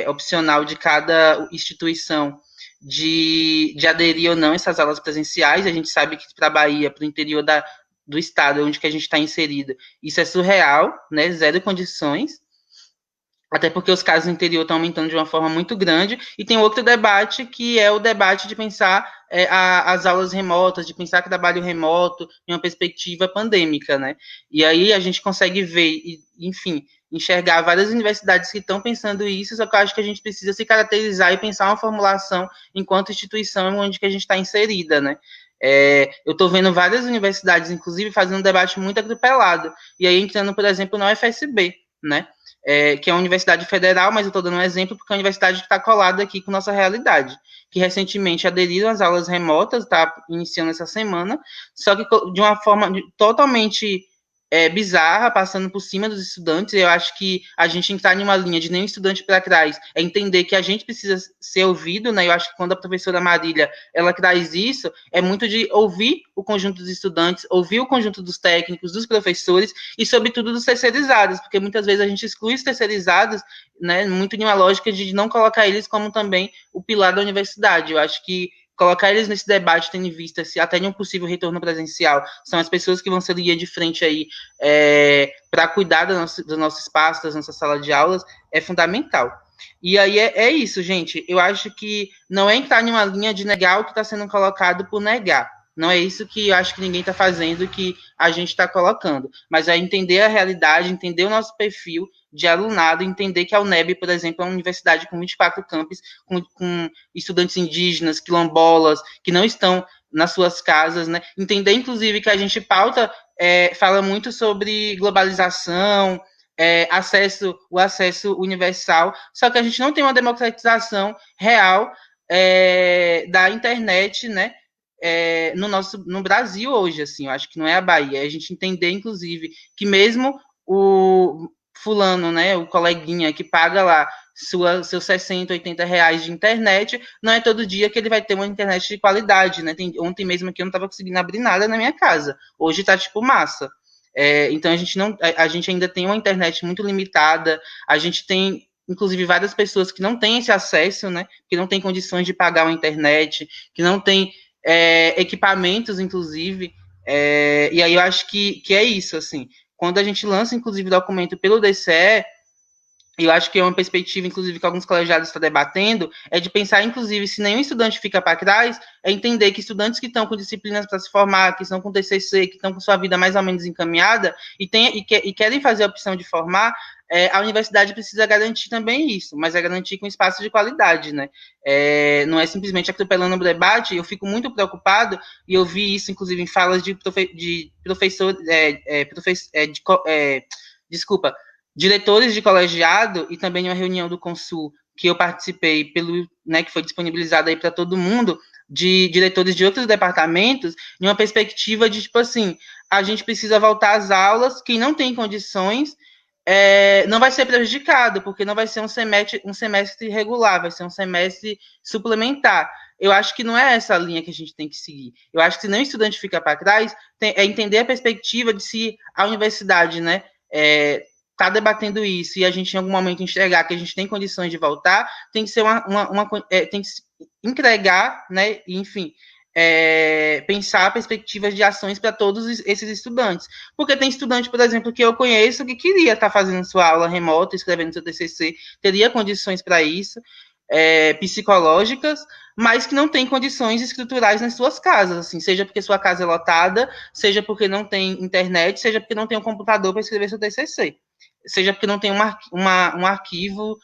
opcional de cada instituição de aderir ou não a essas aulas presenciais. A gente sabe que para a Bahia, para o interior do estado onde que a gente está inserido, isso é surreal, né, zero condições, até porque os casos no interior estão aumentando de uma forma muito grande. E tem outro debate, que é o debate de pensar as aulas remotas, de pensar trabalho remoto em uma perspectiva pandêmica, né? E aí a gente consegue ver, enfim, enxergar várias universidades que estão pensando isso, só que eu acho que a gente precisa se caracterizar e pensar uma formulação enquanto instituição onde que a gente está inserida, né? Eu estou vendo várias universidades, inclusive, fazendo um debate muito atropelado. E aí entrando, por exemplo, na UFSB, né? Que é uma universidade federal, mas eu estou dando um exemplo porque é uma universidade que está colada aqui com nossa realidade, que recentemente aderiram às aulas remotas, está iniciando essa semana, só que de uma forma totalmente bizarra, passando por cima dos estudantes. Eu acho que a gente entrar em uma linha de nenhum estudante para trás é entender que a gente precisa ser ouvido, né? Eu acho que quando a professora Marília, ela traz isso, é muito de ouvir o conjunto dos estudantes, ouvir o conjunto dos técnicos, dos professores e, sobretudo, dos terceirizados, porque muitas vezes a gente exclui os terceirizados, né? Muito em uma lógica de não colocar eles como também o pilar da universidade. Eu acho que colocar eles nesse debate, tendo em vista se até um possível retorno presencial, são as pessoas que vão ser linha de frente aí para cuidar do nosso espaço, da nossa sala de aulas, é fundamental. E aí é isso, gente. Eu acho que não é entrar em uma linha de negar o que está sendo colocado por negar. Não é isso que eu acho que ninguém está fazendo, que a gente está colocando. Mas é entender a realidade, entender o nosso perfil de alunado, entender que a UNEB, por exemplo, é uma universidade com 24 campos, com estudantes indígenas, quilombolas, que não estão nas suas casas, né? Entender, inclusive, que a gente fala muito sobre globalização, o acesso universal, só que a gente não tem uma democratização real da internet, né? No Brasil hoje, assim, eu acho que não é a Bahia. A gente entender, inclusive, que mesmo o fulano, né, o coleguinha que paga lá seus 60, 80 reais de internet, não é todo dia que ele vai ter uma internet de qualidade, né? Ontem mesmo aqui eu não estava conseguindo abrir nada na minha casa. Hoje tá tipo massa. Então a gente ainda tem uma internet muito limitada, a gente tem inclusive várias pessoas que não têm esse acesso, né? Que não têm condições de pagar uma internet, que não têm equipamentos, inclusive. E aí eu acho que é isso, assim. Quando a gente lança, inclusive, documento pelo DCE, eu acho que é uma perspectiva, inclusive, que alguns colegiados estão debatendo, é de pensar, inclusive, se nenhum estudante fica para trás, é entender que estudantes que estão com disciplinas para se formar, que estão com TCC, que estão com sua vida mais ou menos encaminhada e querem fazer a opção de formar, a universidade precisa garantir também isso, mas é garantir com espaço de qualidade, né? Não é simplesmente atropelando o debate. Eu fico muito preocupado, e eu vi isso, inclusive, em falas de professor, desculpa, diretores de colegiado, e também em uma reunião do Consul que eu participei, que foi disponibilizada aí para todo mundo, de diretores de outros departamentos, em uma perspectiva de, tipo assim, a gente precisa voltar às aulas, quem não tem condições não vai ser prejudicado, porque não vai ser um semestre regular, vai ser um semestre suplementar. Eu acho que não é essa a linha que a gente tem que seguir. Eu acho que se nenhum estudante fica para trás, é entender a perspectiva de se a universidade, né, está debatendo isso, e a gente em algum momento enxergar que a gente tem condições de voltar, tem que ser tem que entregar, né, enfim, pensar perspectivas de ações para todos esses estudantes. Porque tem estudante, por exemplo, que eu conheço que queria estar fazendo sua aula remota, escrevendo seu TCC, teria condições para isso, psicológicas, mas que não tem condições estruturais nas suas casas, assim, seja porque sua casa é lotada, seja porque não tem internet, seja porque não tem um computador para escrever seu TCC, seja porque não tem um arquivo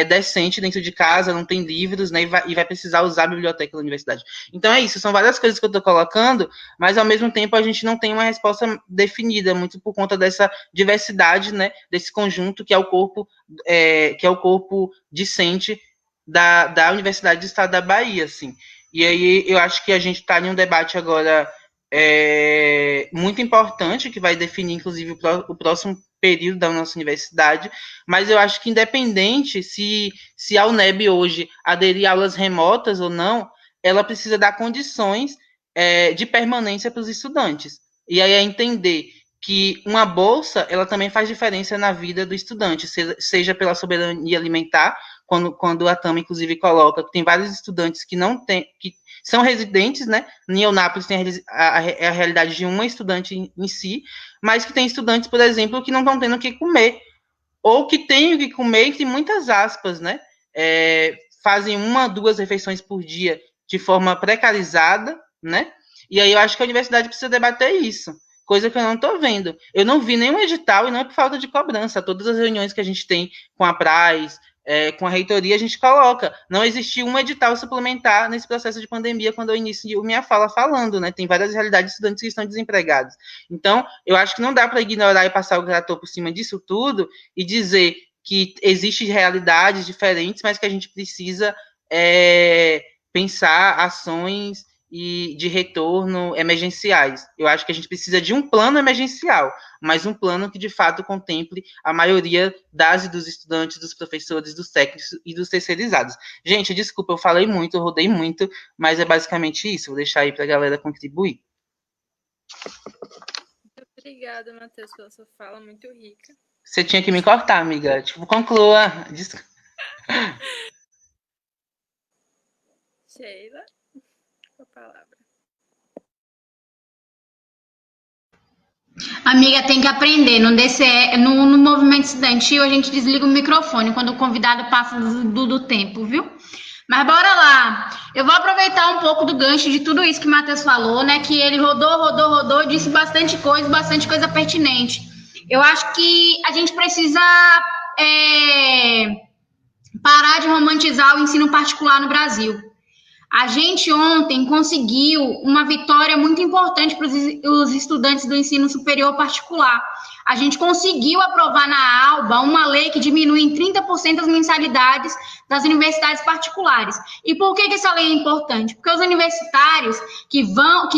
decente dentro de casa, não tem livros, né, e vai precisar usar a biblioteca da universidade. Então é isso, são várias coisas que eu estou colocando, mas ao mesmo tempo a gente não tem uma resposta definida, muito por conta dessa diversidade, né, desse conjunto que é o corpo discente da Universidade do Estado da Bahia, assim. E aí eu acho que a gente está em um debate agora muito importante, que vai definir, inclusive, o próximo período da nossa universidade, mas eu acho que independente se a UNEB hoje aderir a aulas remotas ou não, ela precisa dar condições de permanência para os estudantes. E aí é entender que uma bolsa, ela também faz diferença na vida do estudante, seja pela soberania alimentar, quando a Tama, inclusive, coloca que tem vários estudantes que não têm, que são residentes, né? Em Eunápolis tem a realidade de uma estudante em si, mas que tem estudantes, por exemplo, que não estão tendo o que comer, ou que têm o que comer, entre muitas aspas, né? Fazem 1, 2 refeições por dia de forma precarizada, né? E aí eu acho que a universidade precisa debater isso, coisa que eu não estou vendo. Eu não vi nenhum edital, e não é por falta de cobrança. Todas as reuniões que a gente tem com a PRAS, com a reitoria, a gente coloca. Não existiu um edital suplementar nesse processo de pandemia, quando eu inicio minha fala falando, né? Tem várias realidades de estudantes que estão desempregados. Então, eu acho que não dá para ignorar e passar o trator por cima disso tudo e dizer que existem realidades diferentes, mas que a gente precisa pensar ações de retorno emergenciais. Eu acho que a gente precisa de um plano emergencial, mas um plano que, de fato, contemple a maioria das e dos estudantes, dos professores, dos técnicos e dos terceirizados. Gente, desculpa, eu falei muito, eu rodei muito, mas é basicamente isso. Vou deixar aí para a galera contribuir. Muito obrigada, Matheus, pela sua fala muito rica. Você tinha que me cortar, amiga. Conclua. Sheila, com a palavra. Amiga, tem que aprender. No movimento estudantil, a gente desliga o microfone quando o convidado passa do tempo, viu? Mas bora lá. Eu vou aproveitar um pouco do gancho de tudo isso que o Matheus falou, né? Que ele rodou, disse bastante coisa pertinente. Eu acho que a gente precisa parar de romantizar o ensino particular no Brasil. A gente ontem conseguiu uma vitória muito importante para os estudantes do ensino superior particular. A gente conseguiu aprovar na ALBA uma lei que diminui em 30% as mensalidades das universidades particulares. E por que essa lei é importante? Porque os universitários que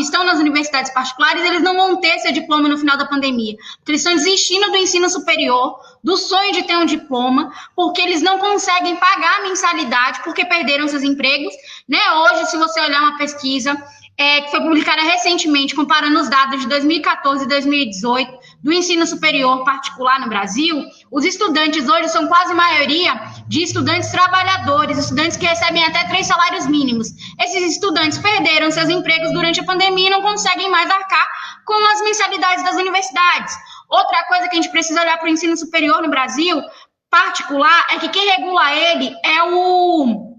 estão nas universidades particulares, eles não vão ter seu diploma no final da pandemia. Porque eles estão desistindo do ensino superior, do sonho de ter um diploma, porque eles não conseguem pagar a mensalidade, porque perderam seus empregos, né? Hoje, se você olhar uma pesquisa que foi publicada recentemente, comparando os dados de 2014 e 2018 do ensino superior particular no Brasil, os estudantes hoje são quase maioria de estudantes trabalhadores, estudantes que recebem até 3 salários mínimos. Esses estudantes perderam seus empregos durante a pandemia e não conseguem mais arcar com as mensalidades das universidades. Outra coisa que a gente precisa olhar para o ensino superior no Brasil particular é que quem regula ele é o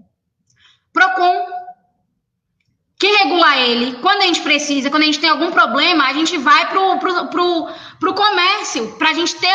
PROCON. Quem regula ele, quando a gente precisa, quando a gente tem algum problema, a gente vai pro comércio, para a gente ter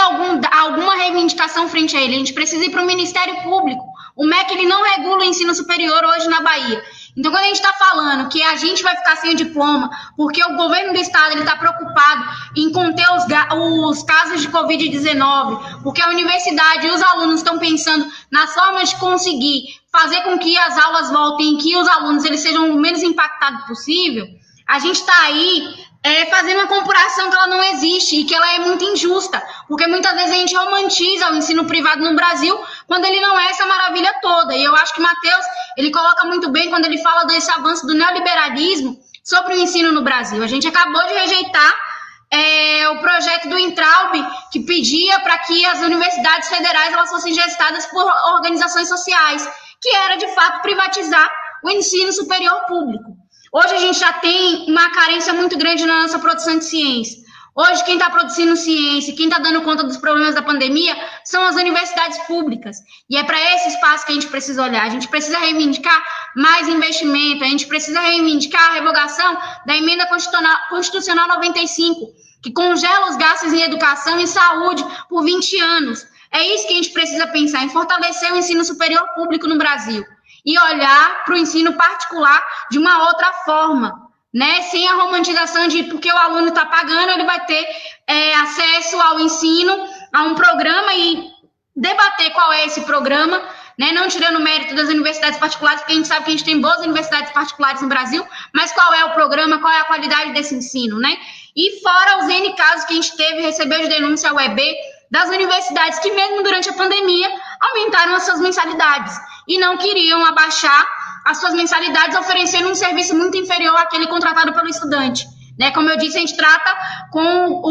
alguma reivindicação frente a ele. A gente precisa ir para o Ministério Público. O MEC, ele não regula o ensino superior hoje na Bahia. Então, quando a gente está falando que a gente vai ficar sem o diploma, porque o governo do estado está preocupado em conter os casos de Covid-19, porque a universidade e os alunos estão pensando nas formas de conseguir fazer com que as aulas voltem, que os alunos eles sejam o menos impactados possível, a gente está aí fazendo uma comparação que ela não existe e que ela é muito injusta, porque muitas vezes a gente romantiza o ensino privado no Brasil quando ele não é essa maravilha toda. E eu acho que o Matheus, ele coloca muito bem quando ele fala desse avanço do neoliberalismo sobre o ensino no Brasil. A gente acabou de rejeitar o projeto do Intraub, que pedia para que as universidades federais elas fossem gestadas por organizações sociais, que era, de fato, privatizar o ensino superior público. Hoje a gente já tem uma carência muito grande na nossa produção de ciência. Hoje quem está produzindo ciência, quem está dando conta dos problemas da pandemia são as universidades públicas. E é para esse espaço que a gente precisa olhar. A gente precisa reivindicar mais investimento, a gente precisa reivindicar a revogação da Emenda Constitucional 95, que congela os gastos em educação e saúde por 20 anos. É isso que a gente precisa pensar, em fortalecer o ensino superior público no Brasil e olhar para o ensino particular de uma outra forma, né? Sem a romantização de porque o aluno está pagando, ele vai ter acesso ao ensino, a um programa e debater qual é esse programa, né? Não tirando o mérito das universidades particulares, porque a gente sabe que a gente tem boas universidades particulares no Brasil, mas qual é o programa, qual é a qualidade desse ensino, né? E fora os N casos que a gente recebeu de denúncia ao EB, das universidades que, mesmo durante a pandemia, aumentaram as suas mensalidades e não queriam abaixar as suas mensalidades, oferecendo um serviço muito inferior àquele contratado pelo estudante. Né? Como eu disse, a gente trata com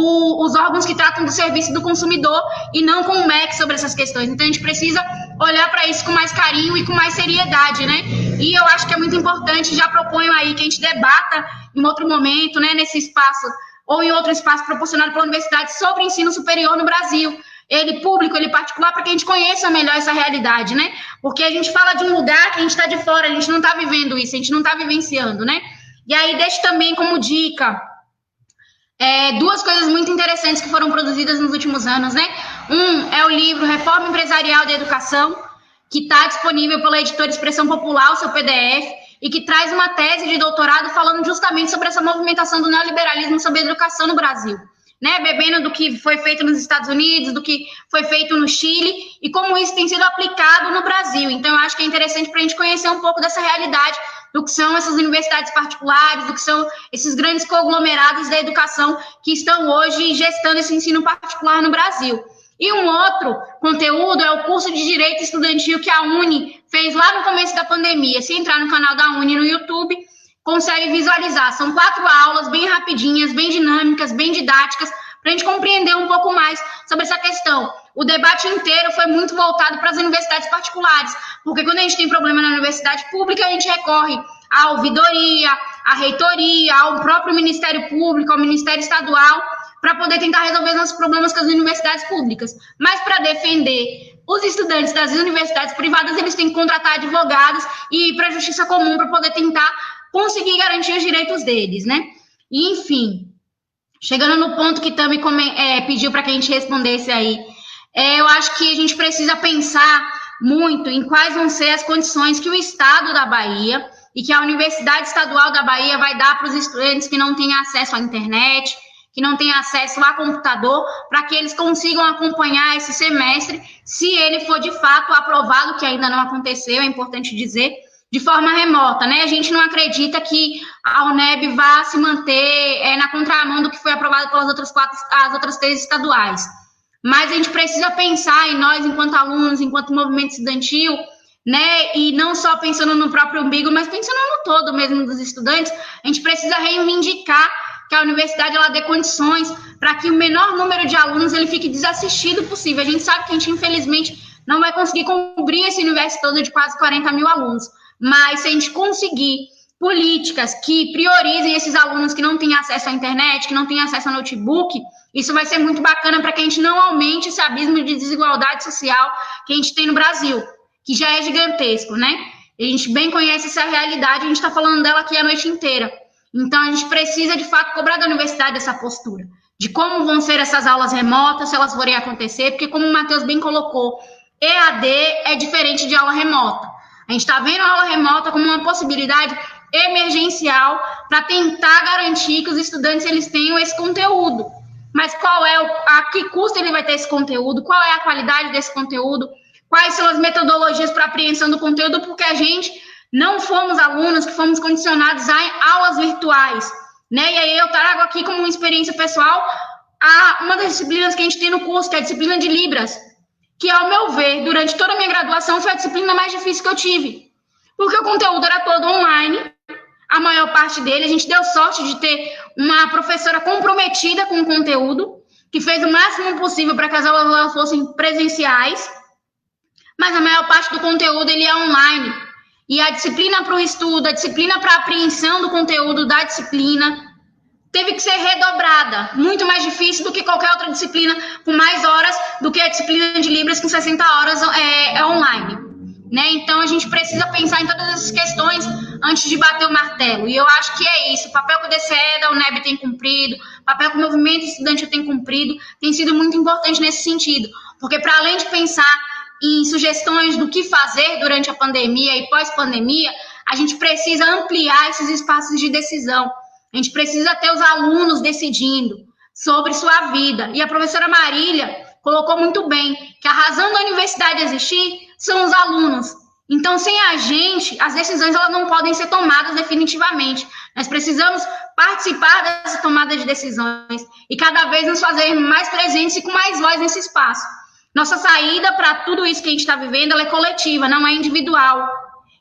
os órgãos que tratam do serviço do consumidor e não com o MEC sobre essas questões. Então, a gente precisa olhar para isso com mais carinho e com mais seriedade, né? E eu acho que é muito importante, já proponho aí que a gente debata em outro momento, né, nesse espaço ou em outro espaço proporcionado pela universidade sobre ensino superior no Brasil, ele público, ele particular, para que a gente conheça melhor essa realidade, né? Porque a gente fala de um lugar que a gente está de fora, a gente não está vivendo isso, a gente não está vivenciando, né? E aí deixo também como dica duas coisas muito interessantes que foram produzidas nos últimos anos, né? Um é o livro Reforma Empresarial da Educação, que está disponível pela editora Expressão Popular, o seu PDF, e que traz uma tese de doutorado falando justamente sobre essa movimentação do neoliberalismo sobre a educação no Brasil, né? Bebendo do que foi feito nos Estados Unidos, do que foi feito no Chile, e como isso tem sido aplicado no Brasil. Então, eu acho que é interessante para a gente conhecer um pouco dessa realidade, do que são essas universidades particulares, do que são esses grandes conglomerados da educação que estão hoje gestando esse ensino particular no Brasil. E um outro conteúdo é o curso de Direito Estudantil que a Uni fez lá no começo da pandemia. Se entrar no canal da Uni no YouTube, consegue visualizar. São 4 aulas bem rapidinhas, bem dinâmicas, bem didáticas, para a gente compreender um pouco mais sobre essa questão. O debate inteiro foi muito voltado para as universidades particulares, porque quando a gente tem problema na universidade pública, a gente recorre à ouvidoria, à reitoria, ao próprio Ministério Público, ao Ministério Estadual, para poder tentar resolver os nossos problemas com as universidades públicas. Mas para defender os estudantes das universidades privadas, eles têm que contratar advogados e ir para a justiça comum para poder tentar conseguir garantir os direitos deles, né? E, enfim, chegando no ponto que também pediu para que a gente respondesse aí, eu acho que a gente precisa pensar muito em quais vão ser as condições que o Estado da Bahia e que a Universidade Estadual da Bahia vai dar para os estudantes que não têm acesso à internet, que não têm acesso a computador, para que eles consigam acompanhar esse semestre, se ele for de fato aprovado, que ainda não aconteceu, é importante dizer, de forma remota, né? A gente não acredita que a UNEB vá se manter na contramão do que foi aprovado pelas outras 3 estaduais. Mas a gente precisa pensar em nós, enquanto alunos, enquanto movimento estudantil, né? E não só pensando no próprio umbigo, mas pensando no todo mesmo dos estudantes, a gente precisa reivindicar que a universidade ela dê condições para que o menor número de alunos ele fique desassistido possível. A gente sabe que a gente, infelizmente, não vai conseguir cobrir esse universo todo de quase 40 mil alunos, mas se a gente conseguir políticas que priorizem esses alunos que não têm acesso à internet, que não têm acesso ao notebook, isso vai ser muito bacana para que a gente não aumente esse abismo de desigualdade social que a gente tem no Brasil, que já é gigantesco, né? A gente bem conhece essa realidade, a gente está falando dela aqui a noite inteira. Então, a gente precisa, de fato, cobrar da universidade essa postura, de como vão ser essas aulas remotas, se elas forem acontecer, porque, como o Matheus bem colocou, EAD é diferente de aula remota. A gente está vendo a aula remota como uma possibilidade emergencial para tentar garantir que os estudantes eles tenham esse conteúdo. Mas qual é a que custo ele vai ter esse conteúdo? Qual é a qualidade desse conteúdo? Quais são as metodologias para apreensão do conteúdo? Porque a gente não fomos alunos que fomos condicionados a aulas virtuais, né? E aí eu trago aqui como uma experiência pessoal uma das disciplinas que a gente tem no curso, que é a disciplina de Libras, que, ao meu ver, durante toda a minha graduação, foi a disciplina mais difícil que eu tive. Porque o conteúdo era todo online, a maior parte dele. A gente deu sorte de ter uma professora comprometida com o conteúdo, que fez o máximo possível para que as aulas fossem presenciais, mas a maior parte do conteúdo ele é online. E a disciplina para o estudo, a disciplina para a apreensão do conteúdo da disciplina teve que ser redobrada, muito mais difícil do que qualquer outra disciplina, com mais horas do que a disciplina de Libras, com 60 horas online. Né? Então, a gente precisa pensar em todas essas questões antes de bater o martelo. E eu acho que é isso. O papel que o DCE da UNEB tem cumprido, o papel que o movimento estudantil tem cumprido, tem sido muito importante nesse sentido. Porque, para além de pensar em sugestões do que fazer durante a pandemia e pós-pandemia, a gente precisa ampliar esses espaços de decisão. A gente precisa ter os alunos decidindo sobre sua vida. E a professora Marília colocou muito bem que a razão da universidade existir são os alunos. Então, sem a gente, as decisões elas não podem ser tomadas definitivamente. Nós precisamos participar dessa tomada de decisões e cada vez nos fazer mais presentes e com mais voz nesse espaço. Nossa saída para tudo isso que a gente está vivendo, ela é coletiva, não é individual.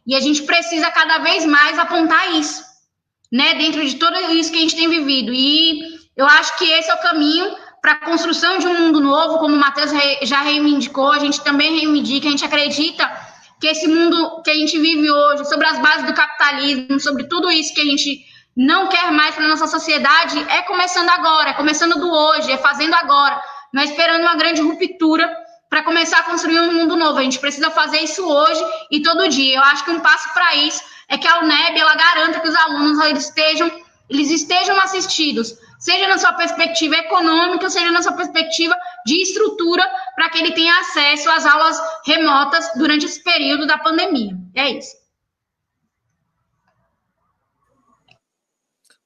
E a gente precisa cada vez mais apontar isso, né, dentro de tudo isso que a gente tem vivido. E eu acho que esse é o caminho para a construção de um mundo novo, como o Matheus já reivindicou, a gente também reivindica, a gente acredita que esse mundo que a gente vive hoje, sobre as bases do capitalismo, sobre tudo isso que a gente não quer mais para a nossa sociedade, é começando agora, é começando do hoje, é fazendo agora, não é esperando uma grande ruptura para começar a construir um mundo novo. A gente precisa fazer isso hoje e todo dia. Eu acho que um passo para isso é que a UNEB ela garanta que os alunos eles estejam assistidos, seja na sua perspectiva econômica, seja na sua perspectiva de estrutura, para que ele tenha acesso às aulas remotas durante esse período da pandemia. É isso.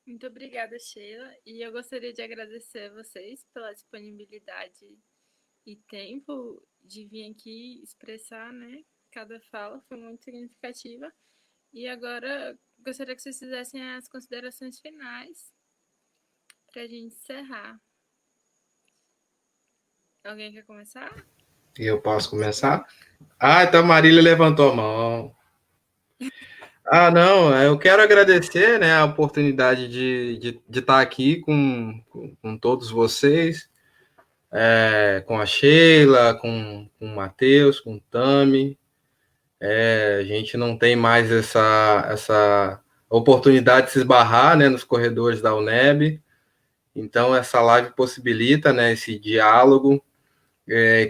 Muito obrigada, Sheila. E eu gostaria de agradecer a vocês pela disponibilidade e tempo de vir aqui expressar, né? Cada fala foi muito significativa. E agora gostaria que vocês fizessem as considerações finais para a gente encerrar. Alguém quer começar? Eu posso começar? Então a Marília levantou a mão. Não, eu quero agradecer, né, a oportunidade de estar aqui com todos vocês, com a Sheila, com o Matheus, com o Tami. A gente não tem mais essa oportunidade de se esbarrar, né, nos corredores da UNEB. Então, essa live possibilita, né, esse diálogo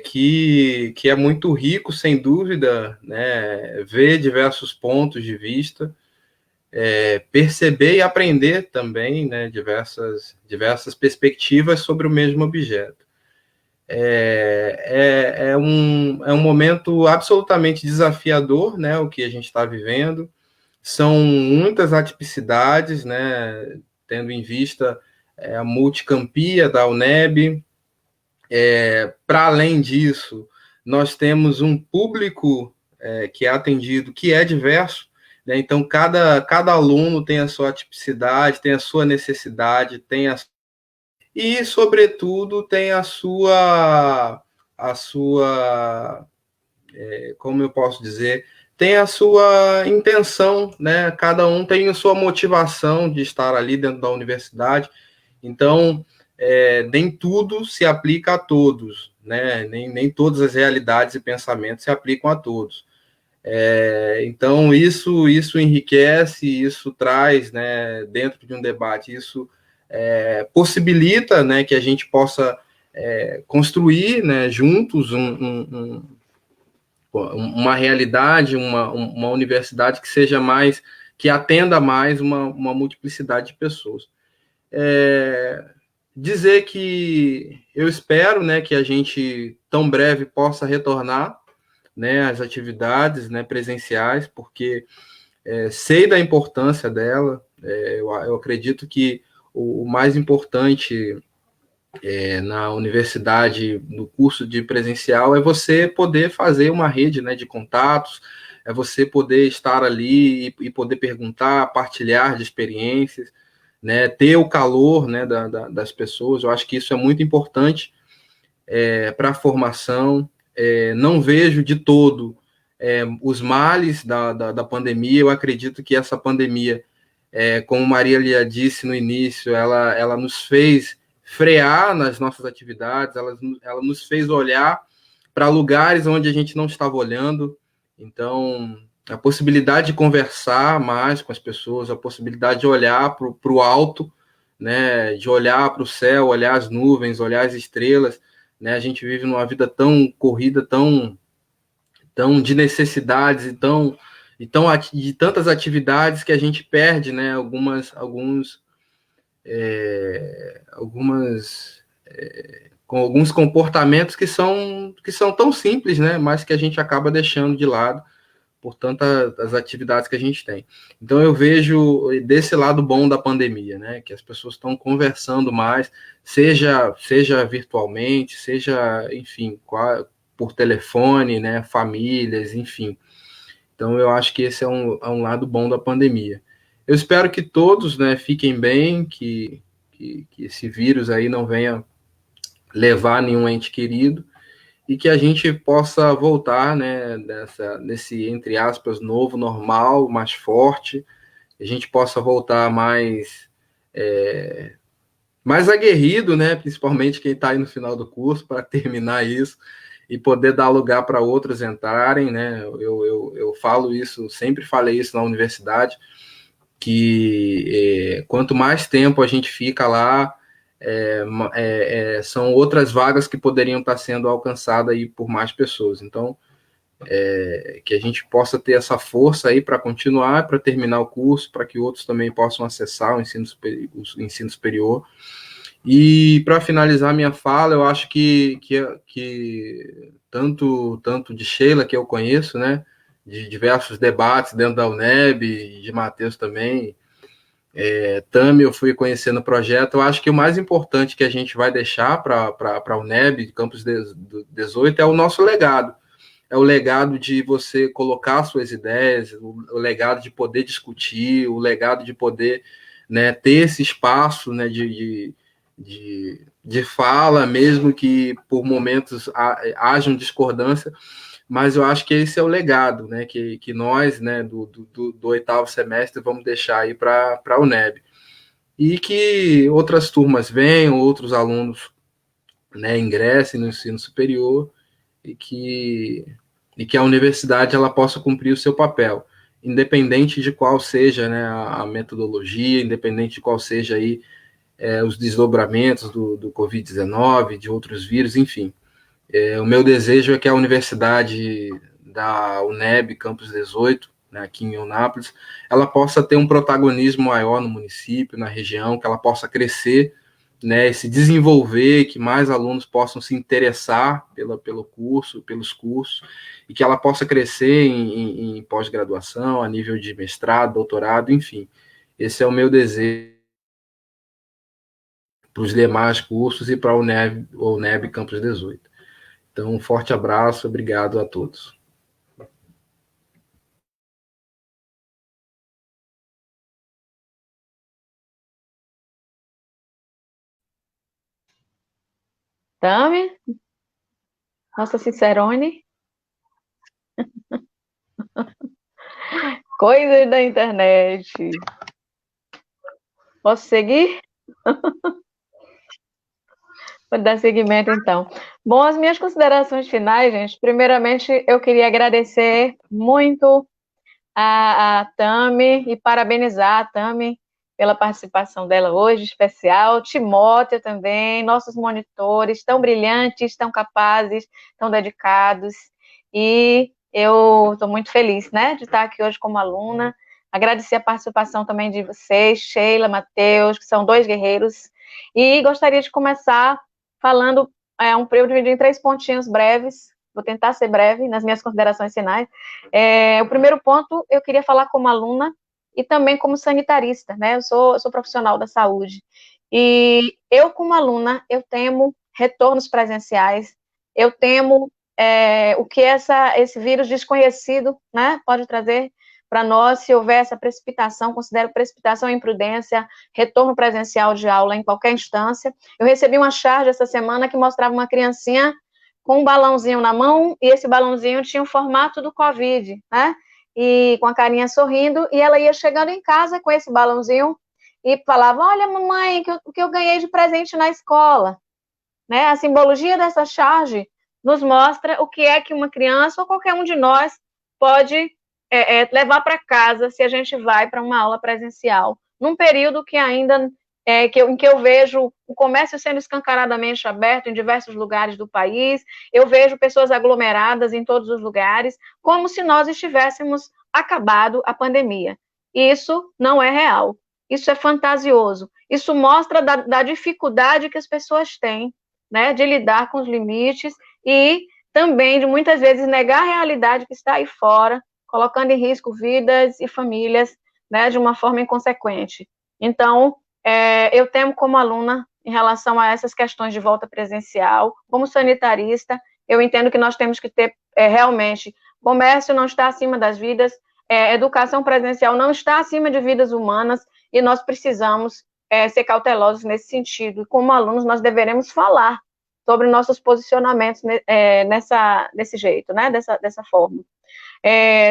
que é muito rico, sem dúvida, né, ver diversos pontos de vista, perceber e aprender também, né, diversas perspectivas sobre o mesmo objeto. É um momento absolutamente desafiador, né, o que a gente está vivendo. São muitas atipicidades, né, tendo em vista a multicampia da UNEB. Para além disso, nós temos um público que é atendido, que é diverso, né? Então, cada aluno tem a sua tipicidade, tem a sua necessidade, e, sobretudo, tem a sua como eu posso dizer, tem a sua intenção, né? Cada um tem a sua motivação de estar ali dentro da universidade. Então, nem tudo se aplica a todos, né? Nem todas as realidades e pensamentos se aplicam a todos. Então, isso enriquece, isso traz, né, dentro de um debate, isso possibilita, né, que a gente possa construir, né, juntos uma realidade, uma universidade que seja mais, que atenda mais uma multiplicidade de pessoas. Dizer que eu espero, né, que a gente tão breve possa retornar, né, às atividades, né, presenciais, porque sei da importância dela. Eu acredito que o mais importante na universidade, no curso de presencial, é você poder fazer uma rede, né, de contatos, é você poder estar ali e poder perguntar, partilhar de experiências, né, ter o calor, né, das pessoas. Eu acho que isso é muito importante para a formação. Não vejo de todo os males da pandemia. Eu acredito que essa pandemia, como Marília disse no início, ela nos fez frear nas nossas atividades, ela nos fez olhar para lugares onde a gente não estava olhando. Então, a possibilidade de conversar mais com as pessoas, a possibilidade de olhar para o alto, né, de olhar para o céu, olhar as nuvens, olhar as estrelas, né? A gente vive numa vida tão corrida, tão de necessidades de tantas atividades, que a gente perde, né, com alguns comportamentos que são tão simples, né, mas que a gente acaba deixando de lado por tantas atividades que a gente tem. Então, eu vejo desse lado bom da pandemia, né, que as pessoas estão conversando mais, seja virtualmente, seja, enfim, por telefone, né, famílias, enfim. Então, eu acho que esse é um lado bom da pandemia. Eu espero que todos, né, fiquem bem, que esse vírus aí não venha levar nenhum ente querido, e que a gente possa voltar, né, nesse, entre aspas, novo normal, mais forte, a gente possa voltar mais aguerrido, né, principalmente quem está aí no final do curso, para terminar isso, e poder dar lugar para outros entrarem, né, eu falo isso, sempre falei isso na universidade, que quanto mais tempo a gente fica lá, são outras vagas que poderiam estar sendo alcançadas aí por mais pessoas. Então, que a gente possa ter essa força aí para continuar, para terminar o curso, para que outros também possam acessar o ensino superior. E para finalizar minha fala, eu acho que tanto de Sheila, que eu conheço, né, de diversos debates dentro da UNEB, de Matheus também, Tami, eu fui conhecendo o projeto. Eu acho que o mais importante que a gente vai deixar para a UNEB, Campus 18, é o nosso legado. É o legado de você colocar suas ideias, o legado de poder discutir, o legado de poder, né, ter esse espaço, né, de fala, mesmo que por momentos hajam discordância, mas eu acho que esse é o legado, né, que nós, né, do 8º semestre, vamos deixar aí para a UNEB. E que outras turmas venham, outros alunos, né, ingressem no ensino superior, e que a universidade ela possa cumprir o seu papel, independente de qual seja, né, a metodologia, independente de qual seja aí, os desdobramentos do Covid-19, de outros vírus, enfim. O meu desejo é que a universidade da UNEB, Campus 18, né, aqui em Eunápolis, ela possa ter um protagonismo maior no município, na região, que ela possa crescer, né, se desenvolver, que mais alunos possam se interessar pelo curso, pelos cursos, e que ela possa crescer em pós-graduação, a nível de mestrado, doutorado, enfim. Esse é o meu desejo para os demais cursos e para a UNEB Campus 18. Então, um forte abraço, obrigado a todos. Tami, nossa Cicerone. Coisas da internet. Posso seguir? Vou dar seguimento, então. Bom, as minhas considerações finais, gente. Primeiramente, eu queria agradecer muito a Tami e parabenizar a Tami pela participação dela hoje, especial. Timóteo também, nossos monitores, tão brilhantes, tão capazes, tão dedicados. E eu estou muito feliz, né, de estar aqui hoje como aluna. Agradecer a participação também de vocês, Sheila, Matheus, que são 2 guerreiros. E gostaria de começar falando, eu dividi em 3 pontinhos breves, vou tentar ser breve nas minhas considerações finais. O primeiro ponto, eu queria falar como aluna e também como sanitarista, né? Eu sou profissional da saúde. E eu, como aluna, eu temo retornos presenciais, eu temo o que esse vírus desconhecido, né, pode trazer para nós, se houver essa precipitação, considero precipitação e imprudência, retorno presencial de aula em qualquer instância. Eu recebi uma charge essa semana que mostrava uma criancinha com um balãozinho na mão, e esse balãozinho tinha o formato do Covid, né? E com a carinha sorrindo, e ela ia chegando em casa com esse balãozinho e falava: olha, mamãe, o que eu ganhei de presente na escola, né? A simbologia dessa charge nos mostra o que é que uma criança ou qualquer um de nós pode levar para casa se a gente vai para uma aula presencial, num período que ainda em que eu vejo o comércio sendo escancaradamente aberto em diversos lugares do país, eu vejo pessoas aglomeradas em todos os lugares, como se nós estivéssemos acabado a pandemia. Isso não é real, isso é fantasioso, isso mostra da dificuldade que as pessoas têm, né, de lidar com os limites e também de muitas vezes negar a realidade que está aí fora, colocando em risco vidas e famílias, né, de uma forma inconsequente. Então, eu temo como aluna, em relação a essas questões de volta presencial, como sanitarista, eu entendo que nós temos que ter realmente, comércio não está acima das vidas, educação presencial não está acima de vidas humanas e nós precisamos ser cautelosos nesse sentido. Como alunos, nós deveremos falar sobre nossos posicionamentos desse jeito, né? Dessa forma.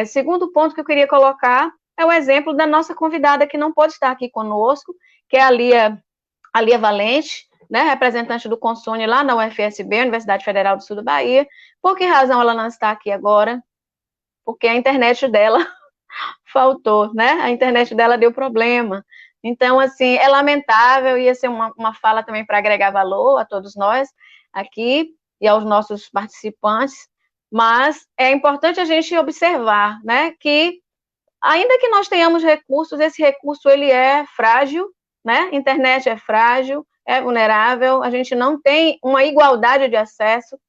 Segundo ponto que eu queria colocar é o exemplo da nossa convidada que não pode estar aqui conosco, que é a Lia Valente, né, representante do Consune lá na UFSB, Universidade Federal do Sul da Bahia. Por que razão ela não está aqui agora? Porque a internet dela faltou, né? A internet dela deu problema. Então, assim, é lamentável, ia ser uma fala também para agregar valor a todos nós aqui e aos nossos participantes, mas é importante a gente observar, né, que ainda que nós tenhamos recursos, esse recurso ele é frágil, né? Internet é frágil, é vulnerável, a gente não tem uma igualdade de acesso.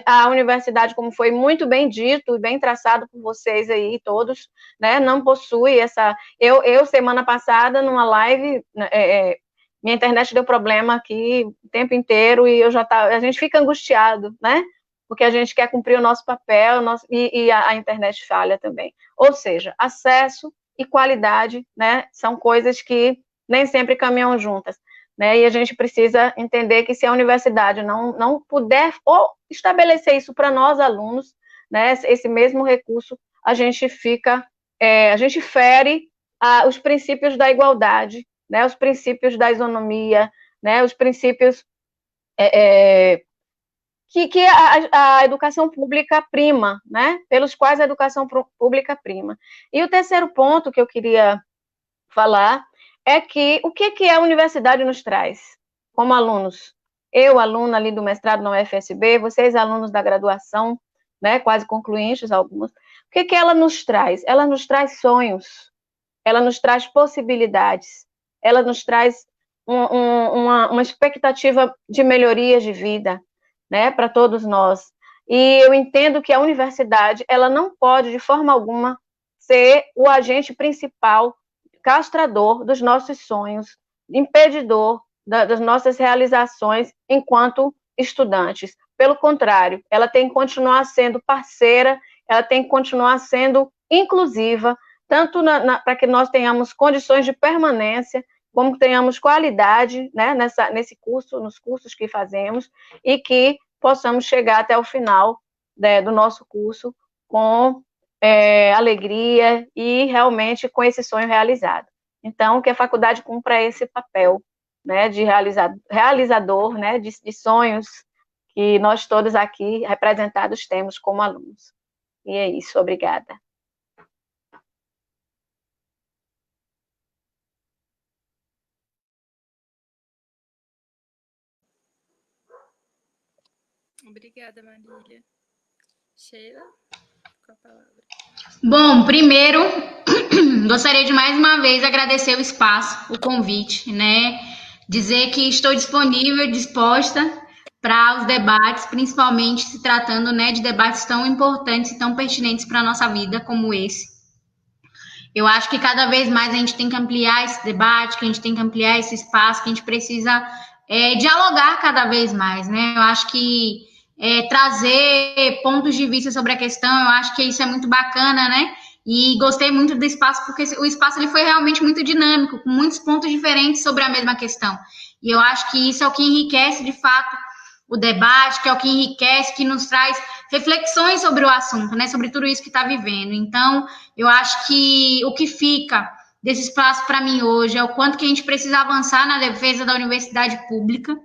A universidade, como foi muito bem dito e bem traçado por vocês aí todos, né, não possui essa... Eu semana passada, numa live, minha internet deu problema aqui o tempo inteiro e a gente fica angustiado, né? Porque a gente quer cumprir o nosso papel e a internet falha também. Ou seja, acesso e qualidade, né, são coisas que nem sempre caminham juntas. Né, e a gente precisa entender que se a universidade não puder ou estabelecer isso para nós, alunos, né, esse mesmo recurso, a gente fere os princípios da igualdade, né, os princípios da isonomia, né, os princípios que a educação pública prima, né, pelos quais a educação pública prima. E o terceiro ponto que eu queria falar é que o que a universidade nos traz como alunos? Eu, aluna ali do mestrado na UFSB, vocês, alunos da graduação, né, quase concluintes alguns, o que ela nos traz? Ela nos traz sonhos, ela nos traz possibilidades, ela nos traz uma expectativa de melhorias de vida, né, para todos nós. E eu entendo que a universidade, ela não pode, de forma alguma, ser o agente principal castrador dos nossos sonhos, impedidor das nossas realizações enquanto estudantes. Pelo contrário, ela tem que continuar sendo parceira, ela tem que continuar sendo inclusiva, tanto para que nós tenhamos condições de permanência, como tenhamos qualidade, né, nesse curso, nos cursos que fazemos, e que possamos chegar até o final, né, do nosso curso com alegria e realmente com esse sonho realizado. Então, que a faculdade cumpra esse papel, né, de realizador, né, de sonhos que nós todos aqui representados temos como alunos. E é isso, obrigada. Obrigada, Marília. Sheila, com a palavra. Bom, primeiro, gostaria de mais uma vez agradecer o espaço, o convite, né? Dizer que estou disponível, disposta para os debates, principalmente se tratando, né, de debates tão importantes e tão pertinentes para a nossa vida como esse. Eu acho que cada vez mais a gente tem que ampliar esse debate, que a gente tem que ampliar esse espaço, que a gente precisa dialogar cada vez mais, né? Eu acho que trazer pontos de vista sobre a questão, eu acho que isso é muito bacana, né? E gostei muito do espaço, porque o espaço ele foi realmente muito dinâmico, com muitos pontos diferentes sobre a mesma questão. E eu acho que isso é o que enriquece, de fato, o debate, que é o que enriquece, que nos traz reflexões sobre o assunto, né? Sobre tudo isso que está vivendo. Então, eu acho que o que fica desse espaço para mim hoje é o quanto que a gente precisa avançar na defesa da universidade pública,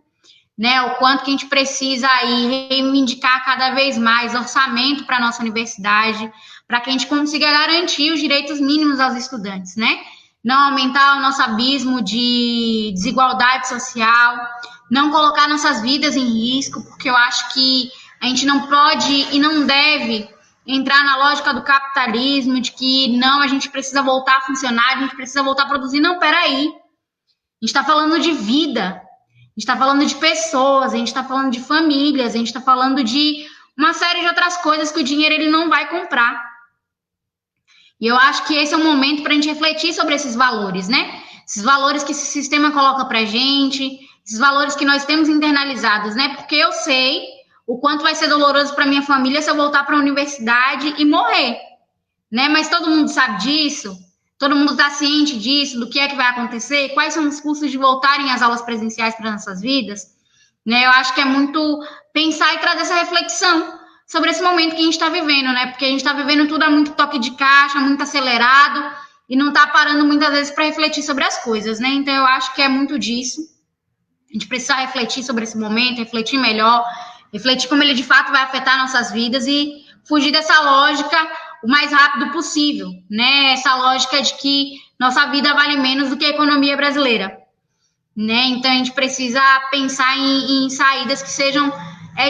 né, o quanto que a gente precisa aí reivindicar cada vez mais orçamento para a nossa universidade, para que a gente consiga garantir os direitos mínimos aos estudantes, né? Não aumentar o nosso abismo de desigualdade social, não colocar nossas vidas em risco, porque eu acho que a gente não pode e não deve entrar na lógica do capitalismo, de que não, a gente precisa voltar a funcionar, a gente precisa voltar a produzir. Não, peraí. A gente está falando de vida. A gente está falando de pessoas, a gente está falando de famílias, a gente está falando de uma série de outras coisas que o dinheiro ele não vai comprar. E eu acho que esse é o momento para a gente refletir sobre esses valores, né? Esses valores que esse sistema coloca para a gente, esses valores que nós temos internalizados, né? Porque eu sei o quanto vai ser doloroso para minha família se eu voltar para a universidade e morrer, né? Mas todo mundo sabe disso, todo mundo está ciente disso, do que é que vai acontecer, quais são os custos de voltarem às aulas presenciais para nossas vidas, né? Eu acho que é muito pensar e trazer essa reflexão sobre esse momento que a gente está vivendo, né? Porque a gente está vivendo tudo a muito toque de caixa, muito acelerado, e não está parando muitas vezes para refletir sobre as coisas, né? Então eu acho que é muito disso. A gente precisa refletir sobre esse momento, refletir melhor, refletir como ele de fato vai afetar nossas vidas e fugir dessa lógica o mais rápido possível, né? Essa lógica de que nossa vida vale menos do que a economia brasileira, né? Então a gente precisa pensar em saídas que sejam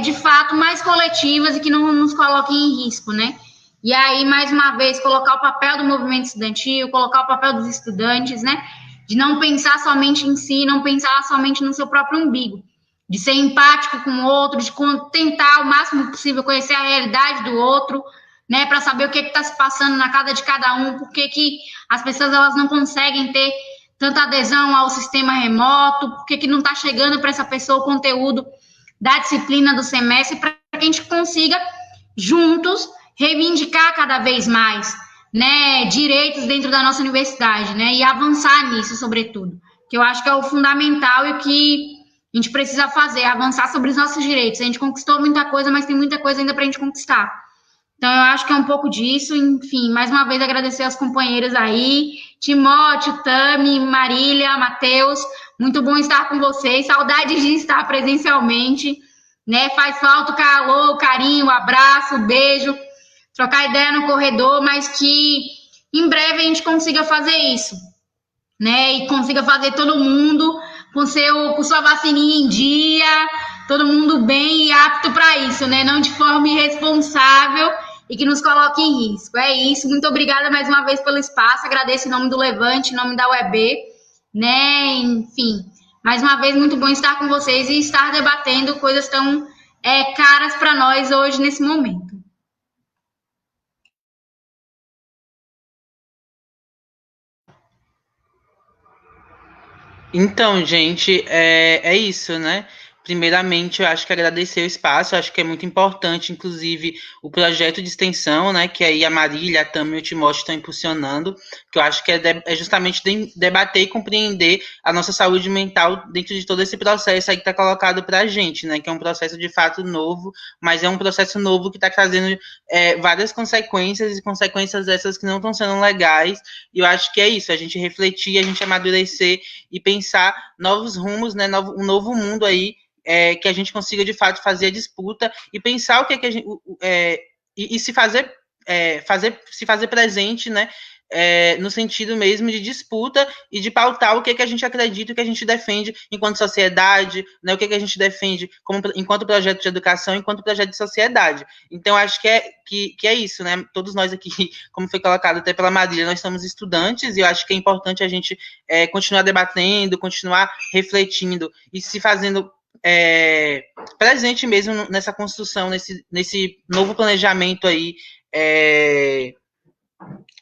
de fato mais coletivas e que não nos coloquem em risco, né? E aí, mais uma vez, colocar o papel do movimento estudantil, colocar o papel dos estudantes, né? De não pensar somente em si, não pensar somente no seu próprio umbigo, de ser empático com o outro, de tentar o máximo possível conhecer a realidade do outro, né? Para saber o que está se passando na casa de cada um, por que as pessoas elas não conseguem ter tanta adesão ao sistema remoto, por que não está chegando para essa pessoa o conteúdo da disciplina do semestre, para que a gente consiga, juntos, reivindicar cada vez mais, né, direitos dentro da nossa universidade, né, e avançar nisso, sobretudo, que eu acho que é o fundamental e o que a gente precisa fazer, avançar sobre os nossos direitos. A gente conquistou muita coisa, mas tem muita coisa ainda para a gente conquistar. Então, eu acho que é um pouco disso. Enfim, mais uma vez agradecer aos companheiros aí, Timóteo, Tami, Marília, Matheus, muito bom estar com vocês, saudades de estar presencialmente, né, faz falta o calor, o carinho, o abraço, o beijo, trocar ideia no corredor, mas que em breve a gente consiga fazer isso, né? E consiga fazer todo mundo com sua vacininha em dia, todo mundo bem e apto para isso, né? Não de forma irresponsável e que nos coloque em risco. É isso, muito obrigada mais uma vez pelo espaço, agradeço em nome do Levante, em nome da UEB, né? Enfim, mais uma vez muito bom estar com vocês e estar debatendo coisas tão caras para nós hoje nesse momento. Então, gente, é isso, né? Primeiramente, eu acho que agradecer o espaço, eu acho que é muito importante, inclusive, o projeto de extensão, né? Que aí a Marília, a Tami e o Timóteo estão impulsionando, que eu acho que é justamente debater e compreender a nossa saúde mental dentro de todo esse processo aí que está colocado para a gente, né? Que é um processo de fato novo, mas é um processo novo que está trazendo várias consequências, e consequências dessas que não estão sendo legais, e eu acho que é isso, a gente refletir, a gente amadurecer e pensar novos rumos, né? Um novo mundo aí, que a gente consiga de fato fazer a disputa e pensar o que a gente e se fazer presente, né, no sentido mesmo de disputa e de pautar o que a gente acredita, o que a gente defende enquanto sociedade, né, o que a gente defende enquanto projeto de educação, enquanto projeto de sociedade. Então, acho que é isso, né? Todos nós aqui, como foi colocado até pela Marília, nós somos estudantes e eu acho que é importante a gente continuar debatendo, continuar refletindo e se fazendo presente mesmo nessa construção, nesse novo planejamento aí,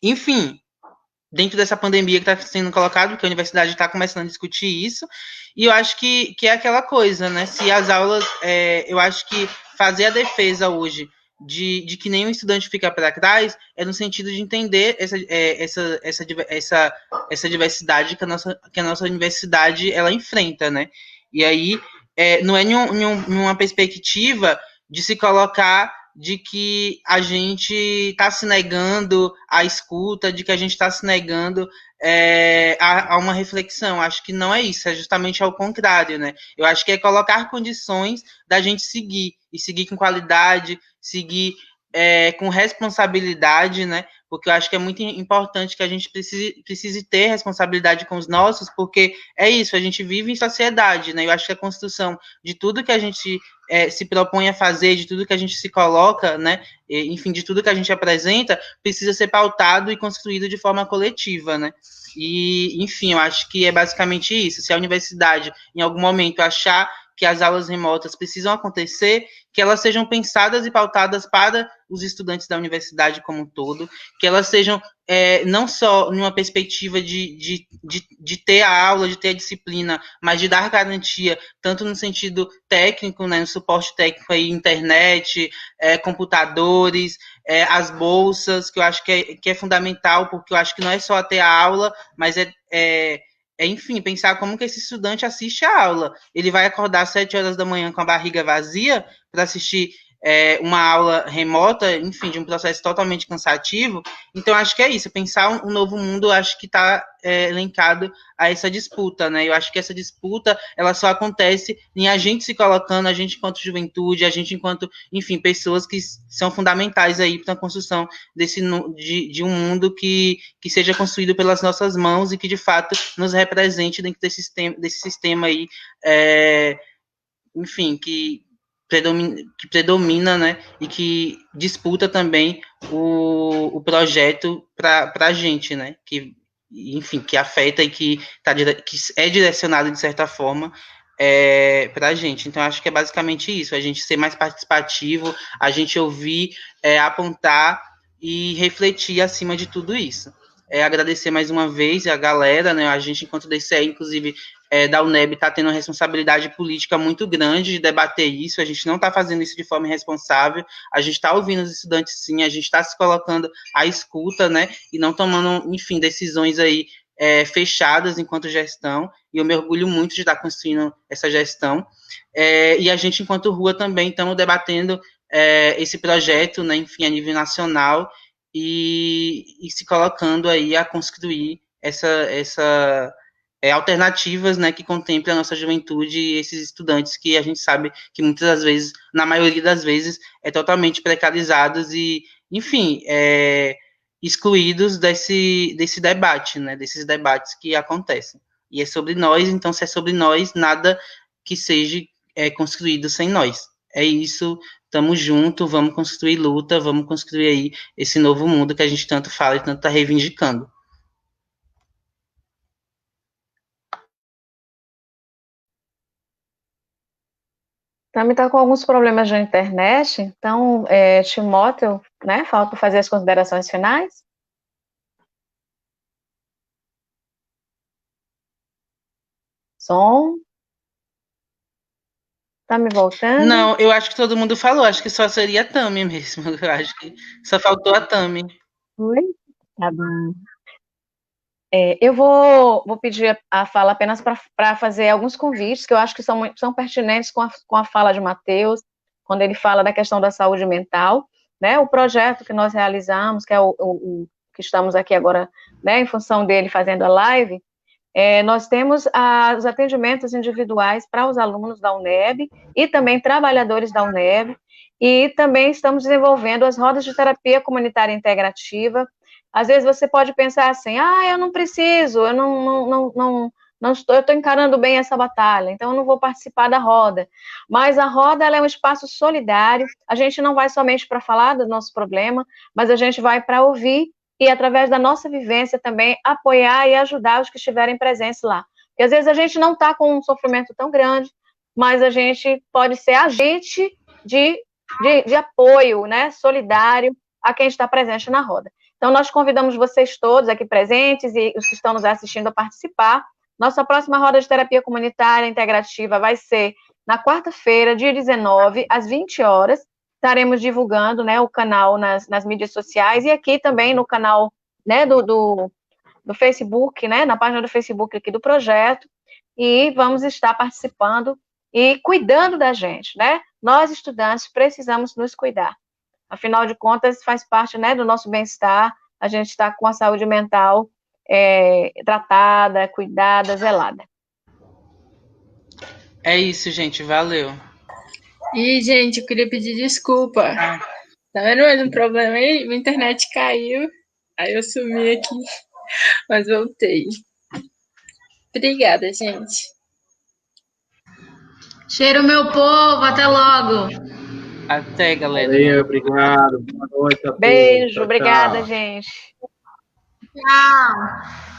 enfim, dentro dessa pandemia que está sendo colocado, que a universidade está começando a discutir isso, e eu acho que é aquela coisa, né? Se as aulas, eu acho que fazer a defesa hoje de que nenhum estudante fica para trás é no sentido de entender essa diversidade que a nossa universidade ela enfrenta, né? E aí não é nenhuma perspectiva de se colocar de que a gente está se negando à escuta, de que a gente está se negando a uma reflexão. Acho que não é isso, é justamente ao contrário, né? Eu acho que é colocar condições da gente seguir, e seguir com qualidade, seguir com responsabilidade, né? Porque eu acho que é muito importante que a gente precise ter responsabilidade com os nossos, porque é isso, a gente vive em sociedade, né? Eu acho que a construção de tudo que a gente se propõe a fazer, de tudo que a gente se coloca, né? Enfim, de tudo que a gente apresenta, precisa ser pautado e construído de forma coletiva, né? E, enfim, eu acho que é basicamente isso. Se a universidade, em algum momento, achar que as aulas remotas precisam acontecer, que elas sejam pensadas e pautadas para os estudantes da universidade como um todo, que elas sejam não só numa perspectiva de ter a aula, de ter a disciplina, mas de dar garantia, tanto no sentido técnico, né, no suporte técnico aí, internet, computadores, as bolsas, que eu acho que é fundamental, porque eu acho que não é só ter a aula, mas enfim, pensar como que esse estudante assiste a aula. Ele vai acordar às 7 horas da manhã com a barriga vazia para assistir uma aula remota, enfim, de um processo totalmente cansativo. Então, acho que é isso. Pensar um novo mundo, acho que está linkado a essa disputa, né? Eu acho que essa disputa, ela só acontece em a gente se colocando, a gente enquanto juventude, a gente enquanto, enfim, pessoas que são fundamentais aí para a construção de um mundo que seja construído pelas nossas mãos e que, de fato, nos represente dentro desse sistema aí, enfim, que predomina, né, e que disputa também o projeto para a gente, né, que, enfim, que afeta e que é direcionado, de certa forma, para a gente. Então, acho que é basicamente isso, a gente ser mais participativo, a gente ouvir, apontar e refletir acima de tudo isso. Agradecer mais uma vez a galera, né, a gente, enquanto DCE, inclusive, da UNEB, está tendo uma responsabilidade política muito grande de debater isso, a gente não está fazendo isso de forma irresponsável, a gente está ouvindo os estudantes sim, a gente está se colocando à escuta, né, e não tomando, enfim, decisões aí fechadas enquanto gestão, e eu me orgulho muito de estar construindo essa gestão, e a gente, enquanto rua, também estamos debatendo esse projeto, né, enfim, a nível nacional, e se colocando aí a construir essa alternativas, né, que contemplem a nossa juventude e esses estudantes que a gente sabe que muitas das vezes, na maioria das vezes, totalmente precarizados e, enfim, excluídos desse debate, né, desses debates que acontecem. E é sobre nós, então, se é sobre nós, nada que seja construído sem nós. É isso, estamos juntos, vamos construir luta, vamos construir aí esse novo mundo que a gente tanto fala e tanto está reivindicando. Também está com alguns problemas na internet, então, Timóteo, né, falta fazer as considerações finais. Som. Tá me voltando? Não, eu acho que todo mundo falou, acho que só seria a Tami mesmo, eu acho que só faltou a Tami. Oi? Tá bom. Eu vou pedir a fala apenas para fazer alguns convites que eu acho que são pertinentes com a fala de Matheus, quando ele fala da questão da saúde mental, né? O projeto que nós realizamos, que é o que estamos aqui agora, né, em função dele fazendo a live, nós temos os atendimentos individuais para os alunos da UNEB e também trabalhadores da UNEB, e também estamos desenvolvendo as rodas de terapia comunitária integrativa. Às vezes você pode pensar assim, eu não preciso, eu estou encarando bem essa batalha, então eu não vou participar da roda. Mas a roda, ela é um espaço solidário, a gente não vai somente para falar do nosso problema, mas a gente vai para ouvir e, através da nossa vivência também, apoiar e ajudar os que estiverem presentes lá. Porque às vezes a gente não está com um sofrimento tão grande, mas a gente pode ser agente de apoio, né, solidário a quem está presente na roda. Então, nós convidamos vocês todos aqui presentes e os que estão nos assistindo a participar. Nossa próxima roda de terapia comunitária integrativa vai ser na quarta-feira, dia 19, às 20 horas. Estaremos divulgando, né, o canal nas mídias sociais e aqui também no canal, né, do Facebook, né, na página do Facebook aqui do projeto. E vamos estar participando e cuidando da gente, né? Nós, estudantes, precisamos nos cuidar. Afinal de contas, faz parte, né, do nosso bem-estar, a gente está com a saúde mental tratada, cuidada, zelada. É isso, gente, valeu. E, gente, eu queria pedir desculpa. Tá vendo mais um problema aí? Minha internet caiu, aí eu sumi aqui, mas voltei. Obrigada, gente. Cheiro, meu povo, até logo. Até, galera. Valeu, obrigado. Boa noite a todos. Beijo, Tchau, obrigada, tchau. gente. Tchau.